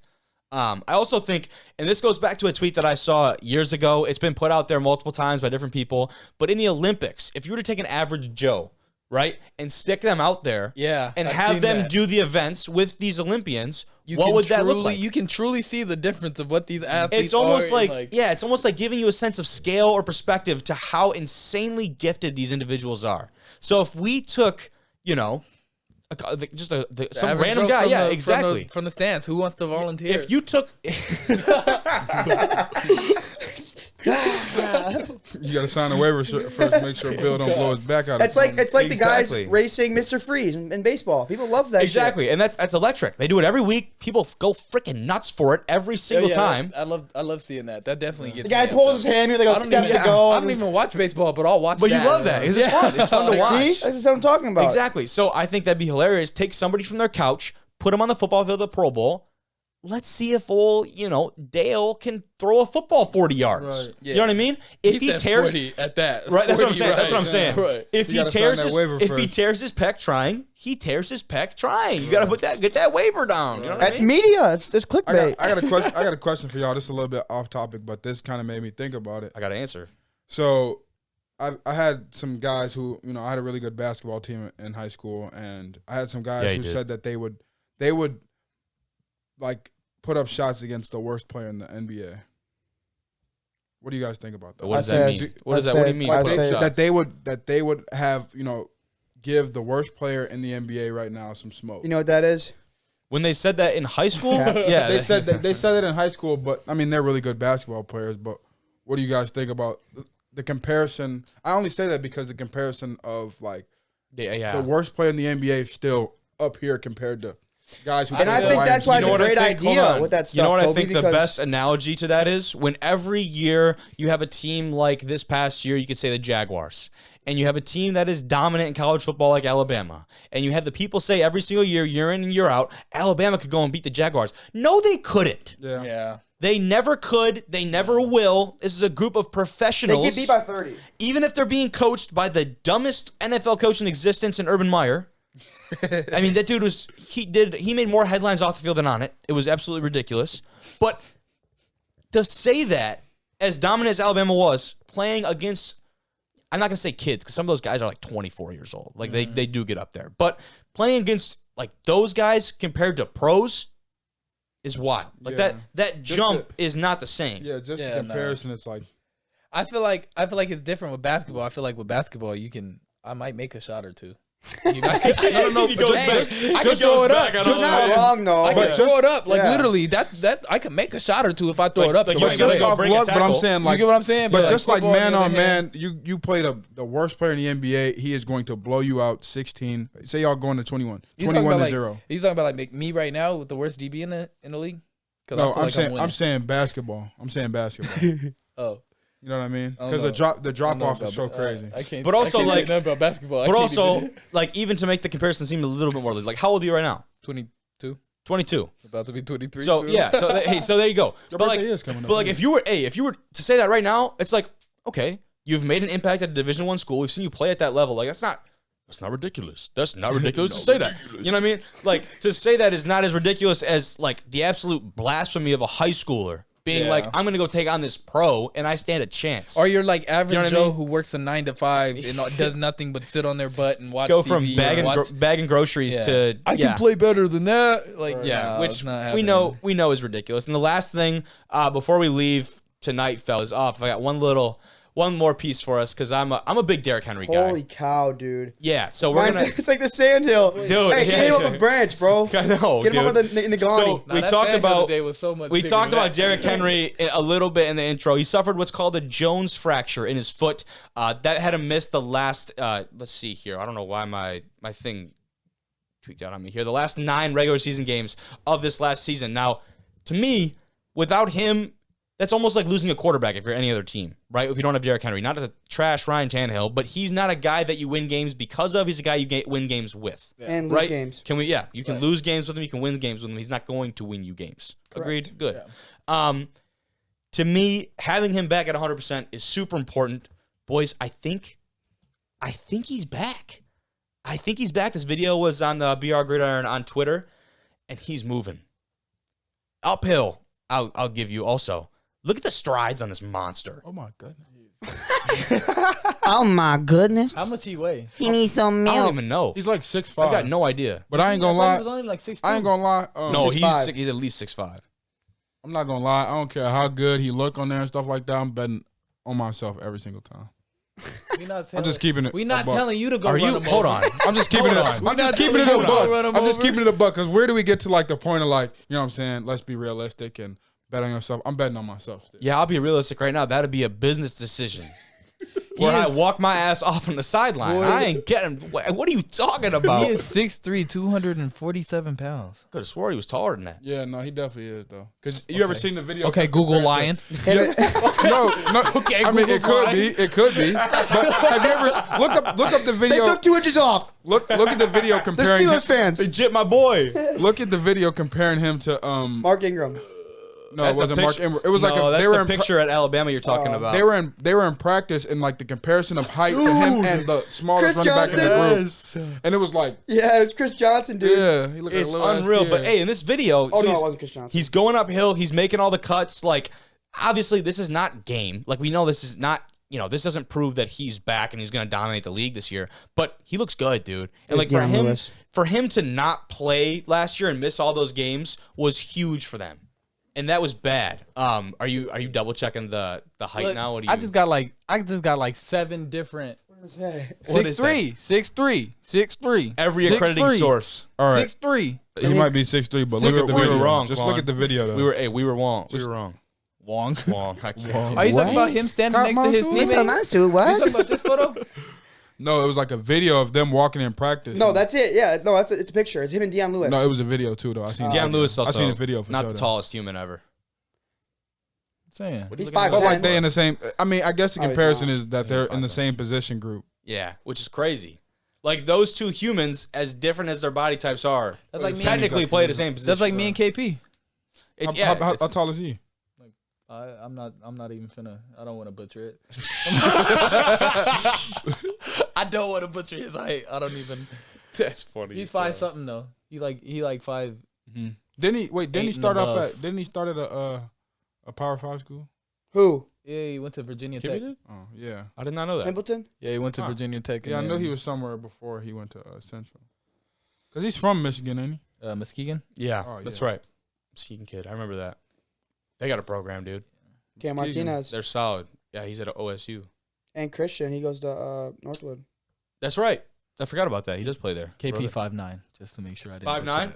I also think, and this goes back to a tweet that I saw years ago. It's been put out there multiple times by different people. But in the Olympics, if you were to take an average Joe, right, and stick them out there, and have them do the events with these Olympians, what would that look like? You can truly see the difference of what these athletes it's almost are. Like it's almost like giving you a sense of scale or perspective to how insanely gifted these individuals are. So if we took, some random guy, exactly. From the stands, who wants to volunteer? If you took... You got to sign a waiver first to make sure Bill don't blow his back out. It's like the guys racing Mr. Freeze in baseball. People love that. Exactly, shit. and that's electric. They do it every week. People go freaking nuts for it every single time. I love seeing that. That definitely gets. The guy pulls his hand here. They go, I don't even watch baseball, but I'll watch. But you love that. It's fun. It's fun to watch. See? That's what I'm talking about. Exactly. So I think that'd be hilarious. Take somebody from their couch, put them on the football field of the Pro Bowl. Let's see if old, Dale can throw a football 40 yards. Right. Yeah. You know what I mean? If he tears 40 at that. Right, that's what I'm saying. That's what I'm saying. Right. If he tears his pec trying, he tears his pec trying. You got to get that waiver down. You know what that's I mean? Media. It's clickbait. I got a question for y'all. This is a little bit off topic, but this kind of made me think about it. I got to answer. So, I had some guys who, I had a really good basketball team in high school, and I had some guys who said that they would like put up shots against the worst player in the NBA. What do you guys think about that? What does that mean? What do you mean? That they would have, give the worst player in the NBA right now some smoke. You know what that is? When they said that in high school? Yeah. They said it in high school, but I mean they're really good basketball players, but what do you guys think about the comparison? I only say that because the comparison of like the worst player in the NBA is still up here compared to guys who and I think that's why it's a great idea with that stuff. You know what I think the best analogy to that is? When every year you have a team like this past year, you could say the Jaguars, and you have a team that is dominant in college football like Alabama, and you have the people say every single year, year in and year out, Alabama could go and beat the Jaguars. No, they couldn't. Yeah. They never could. They never will. This is a group of professionals. They get beat by 30. Even if they're being coached by the dumbest NFL coach in existence in Urban Meyer. I mean, that dude he made more headlines off the field than on it. It was absolutely ridiculous. But to say that, as dominant as Alabama was, playing against, I'm not going to say kids, because some of those guys are like 24 years old. Like, they do get up there. But playing against, like, those guys compared to pros is wild. Like, that jump is not the same. Yeah, just the comparison, it's like. I feel like it's different with basketball. I feel like with basketball, I might make a shot or two. I don't know if he goes back. I can throw it up. Just not wrong, though. I can throw it up. Like, literally, that I can make a shot or two if I throw it up. Like, the right just way. off luck, but I'm saying, like, you get what I'm saying? But just like man football, on man, you play the worst player in the NBA, he is going to blow you out 16. Say y'all going to 21. 21-0. He's talking about like me right now with the worst DB in the league? No, I'm saying basketball. I'm saying basketball. Oh. You know what I mean? Because the drop off is so crazy. I can't. But also, I can't say nothing about basketball. But also, like, even to make the comparison seem a little bit more like, how old are you right now? 22. 22. About to be 23. So soon. yeah. So hey, so there you go. Your But like, birthday is coming up. but like, if you were to say that right now, it's like, okay, you've made an impact at a Division I school. We've seen you play at that level. Like, that's not ridiculous. That's not ridiculous to say that. You know what I mean? Like, to say that is not as ridiculous as like the absolute blasphemy of a high schooler being like, I'm gonna go take on this pro and I stand a chance. Or you're like average You know what I Joe mean? who works a 9 to 5 and does nothing but sit on their butt and watch Go TV from bagging groceries to I can play better than that. Like yeah, no, which it's not we happening. know is ridiculous. And the last thing before we leave tonight, fellas, I got one more piece for us because I'm a big Derrick Henry guy. Holy cow, dude. Yeah, so we're gonna. It's like the sandhill. Dude, hey, get him up a branch, bro. I know, Get him dude. up in the Nagani. So we talked about Derrick Derrick Henry a little bit in the intro. He suffered what's called a Jones fracture in his foot. That had him miss the last. Let's see here. I don't know why my thing tweaked out on me here. The last 9 regular season games of this last season. Now, to me, without him, that's almost like losing a quarterback if you're any other team, right? If you don't have Derrick Henry. Not to trash Ryan Tannehill, but he's not a guy that you win games because of. He's a guy you win games with. And lose right? games. Can we? Yeah, you can lose games with him. You can win games with him. He's not going to win you games. Correct. Agreed? Good. Yeah. To me, having him back at 100% is super important. Boys, I think he's back. I think he's back. This video was on the BR Gridiron on Twitter, and he's moving. Uphill, I'll give you also. Look at the strides on this monster. Oh my goodness. Oh my goodness. How much he weigh? He needs some I don't milk. even know. He's like 6'5". I got no idea. But I ain't gonna He lie. was only like 6'2". I ain't gonna lie. No, 6'5". he's at least 6'5". I'm not gonna lie. I don't care how good he look on there and stuff like that. I'm betting on myself every single time. I'm just keeping it. We're not a buck. telling you to go Are run you? him Hold over. on. I'm just keeping it. Hold on. I'm just keeping it a buck. I'm just keeping it a buck. Because where do we get to like the point of like, you know what I'm saying? Let's be realistic and bet on yourself. I'm betting on myself still. Yeah, I'll be realistic right now. That'd be a business decision. Where I walk my ass off on the sideline. Boy. I ain't getting. What are you talking about? He is 6'3", 247 pounds. Could have swore he was taller than that. Yeah, no, he definitely is though. Because you ever seen the video? Okay, Google lion. No. Okay, I mean, Google it could lion. be. It could be. But have you ever look up the They video? took 2 inches off. Look at the video They're comparing. Steelers fans. Legit, my boy. Look at the video comparing him to Mark Ingram. No, That's it a wasn't Mark picture- Ingram. It was like No, that's they were the in picture at Alabama you're talking about. They were in practice and like the comparison of height to him Dude. and the smallest Chris running back in the Johnson. group. And it was like, Yeah, it's Chris Johnson, dude. yeah, he looked like It's a little ass unreal. kid. But hey, in this video, Oh, no, he's, it wasn't Chris Johnson. he's going uphill. He's making all the cuts. Like, obviously, this is not game. Like, we know this is not. You know, this doesn't prove that he's back and he's going to dominate the league this year. But he looks good, dude. And like for him to not play last year and miss all those games was huge for them. And that was bad. Are you double checking the height Look, now? What do you? I just got like 7 different. What is that? What is 6'3", 6'3". every accrediting source. all right, 6'3". he might be 6'3", but look at the We were video. wrong, Just Quan. look at the video though. We were wrong. We were wrong. Wong. Wrong. I can't. Are you talking about him standing next to his teammate? You What? talking about this photo? No, it was like a video of them walking in practice. No, that's it. Yeah, no, it's a picture. It's him and Deion Lewis. No, it was a video too though. I seen Deion Lewis also. I seen the video for not sure. the tallest human ever. Saying. What are you He's looking at? But 5'10". like they in the same. I mean, I guess the Oh, he's comparison not. is that they're in the same position group. Yeah, which is crazy. Like those two humans, as different as their body types are, That's like me. technically play the same position. That's like me and KP. How tall is he? I'm not even finna. I don't want to butcher it. I don't want to butcher his height. I don't even. That's funny. He's 5 something though. He like 5. Didn't he? Wait, didn't he 8 start and off above. at? Didn't he start at a A Power 5 school? Who? Yeah, he went to Virginia Kimmy Tech. did? Oh, yeah. I did not know that. Templeton? Yeah, he went to Huh. Virginia Tech. Yeah, I and knew then, he was somewhere before he went to Central. Because he's from Michigan, ain't he? Muskegon. Yeah, Oh, that's yeah. right. Seeking kid. I remember that. They got a program, dude. Cam Muskegon. Martinez. They're solid. Yeah, he's at OSU. And Christian, he goes to Northwood. That's right. I forgot about that. He does play there. KP 5'9", just to make sure I didn't. 5'9"?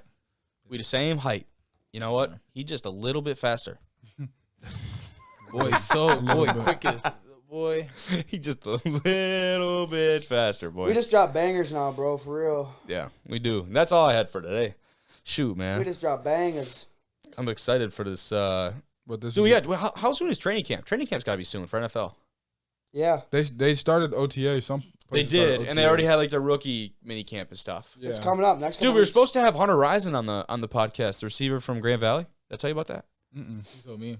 We the same height. You know what? He just a little bit faster. Boy, quickest. Boy. He just a little bit faster, boys. We just drop bangers now, bro, for real. Yeah, we do. And that's all I had for today. Shoot, man. We just drop bangers. I'm excited for this. But this Dude, is yeah. How soon is training camp? Training camp's got to be soon for NFL. Yeah. They started OTA. Some They places started did, and they OTA. already had like their rookie mini camp and stuff. Yeah. It's coming up next Dude, couple we were weeks. supposed to have Hunter Rison on the podcast, the receiver from Grand Valley. Did I tell you about that? Mm-mm. You told me.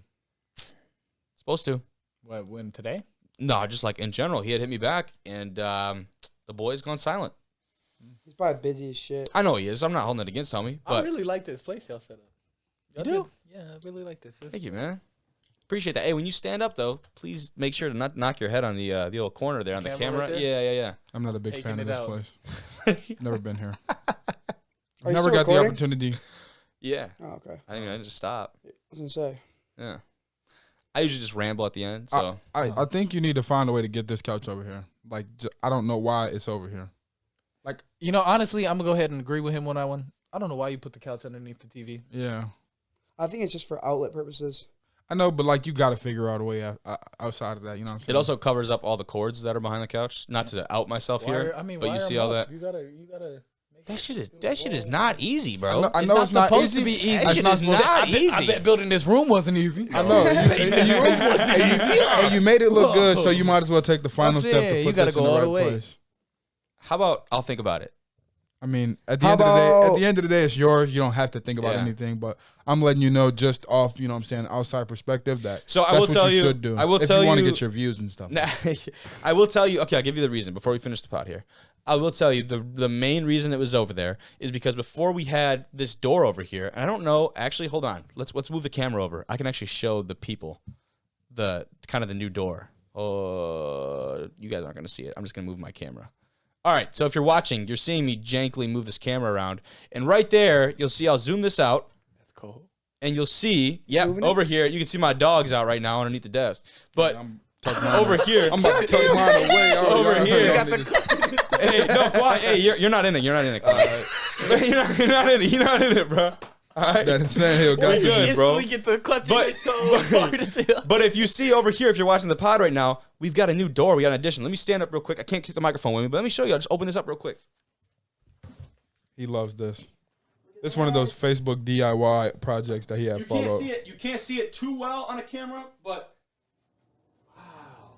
Supposed to. What, when today? No, just like in general. He had hit me back, and the boy's gone silent. He's probably busy as shit. I know he is. I'm not holding it against homie, I but really like this place y'all set up. You do? Yeah, I really like this. Thank you, man. Appreciate that. Hey, when you stand up though, please make sure to not knock your head on the old corner there on the Camera camera. right there? Yeah. I'm not a big Taking fan of it this out. place. Never been here. Are you Never still got the recording? opportunity. Yeah. Oh, okay. I didn't just stop. I was going to say. Yeah. I usually just ramble at the end. So I think you need to find a way to get this couch over here. Like, I don't know why it's over here. You know, honestly, I'm gonna go ahead and agree with him on that one. I don't know why you put the couch underneath the TV. Yeah. I think it's just for outlet purposes. I know, but like you got to figure out a way outside of that. You know what I'm saying? it also covers up all the cords that are behind the couch. Not to out myself here, but you see all that. You gotta. That shit is not easy, bro. I know it's not supposed easy. to be easy. That shit is not easy. I bet building this room wasn't easy. I know. And you made it look good, so you might as well take the final I'm step saying, to you put gotta this in go the all right the way. place. How about I'll think about it? I mean, at the How end of the day, about- at the end of the day, it's yours. You don't have to think about Yeah. anything. But I'm letting you know, just off, you know what I'm saying, outside perspective, that So I that's will what tell you- should do. I will if tell you want to you- get your views and stuff. Nah, I will tell you. Okay, I'll give you the reason before we finish the pod here. I will tell you the main reason it was over there is because before we had this door over here, and I don't know. Actually, hold on. Let's move the camera over. I can actually show the people the kind of the new door. Oh, you guys aren't gonna see it. I'm just gonna move my camera. All right. So if you're watching, you're seeing me jankily move this camera around, and right there, you'll see. I'll zoom this out. That's cool. And you'll see, yep, Moving it? over here, you can see my dogs out right now underneath the desk. But I'm tucking mine over here, I'm about to tuck mine away. Over Y'all here. niggas- hey, no, quiet. Hey, you're not in it. You're not in it. You're not in it. You're not in it, bro. All right. That insane hill got We to good, me. bro. Get the clutch But- in his toe. But if you see over here, if you're watching the pod right now, we've got a new door. We got an addition. Let me stand up real quick. I can't keep the microphone with me, but let me show you. I'll just open this up real quick. He loves this. It's one of those Facebook DIY projects that he had followed. it. You can't see it too well on a camera, but wow,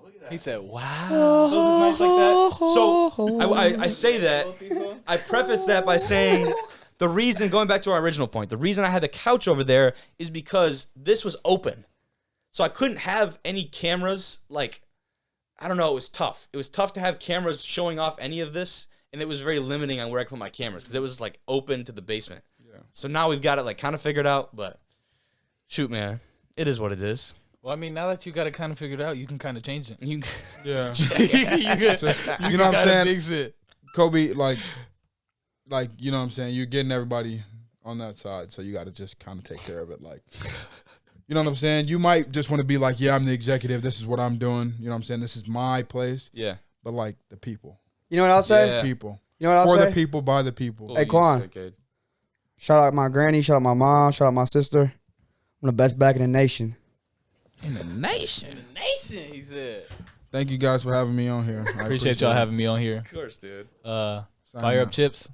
look at that. He said, "Wow." Those is nice like that. So I say that. I preface that by saying the reason, going back to our original point, the reason I had the couch over there is because this was open. So I couldn't have any cameras, like, I don't know, it was tough. It was tough to have cameras showing off any of this, and it was very limiting on where I could put my cameras because it was, like, open to the basement. Yeah. So now we've got it, like, kind of figured out, but shoot, man, it is what it is. Well, I mean, now that you got it kind of figured out, you can kind of change it. You, Yeah. you know what I'm saying? Fix it. Kobe, like, you know what I'm saying? You're getting everybody on that side, so you got to just kind of take care of it. Like, you know what I'm saying? You might just want to be like, yeah, I'm the executive. This is what I'm doing. You know what I'm saying? This is my place. yeah. But, like, the people. You know what I'll say? Yeah. People. You know what I'll For say? the people, by the people. Hey, Quan. Shout out my granny. Shout out my mom. Shout out my sister. I'm the best back in the nation. In the nation, he said. Thank you guys for having me on here. I Appreciate y'all it. having me on here. Of course, dude. Signing Fire up out. chips.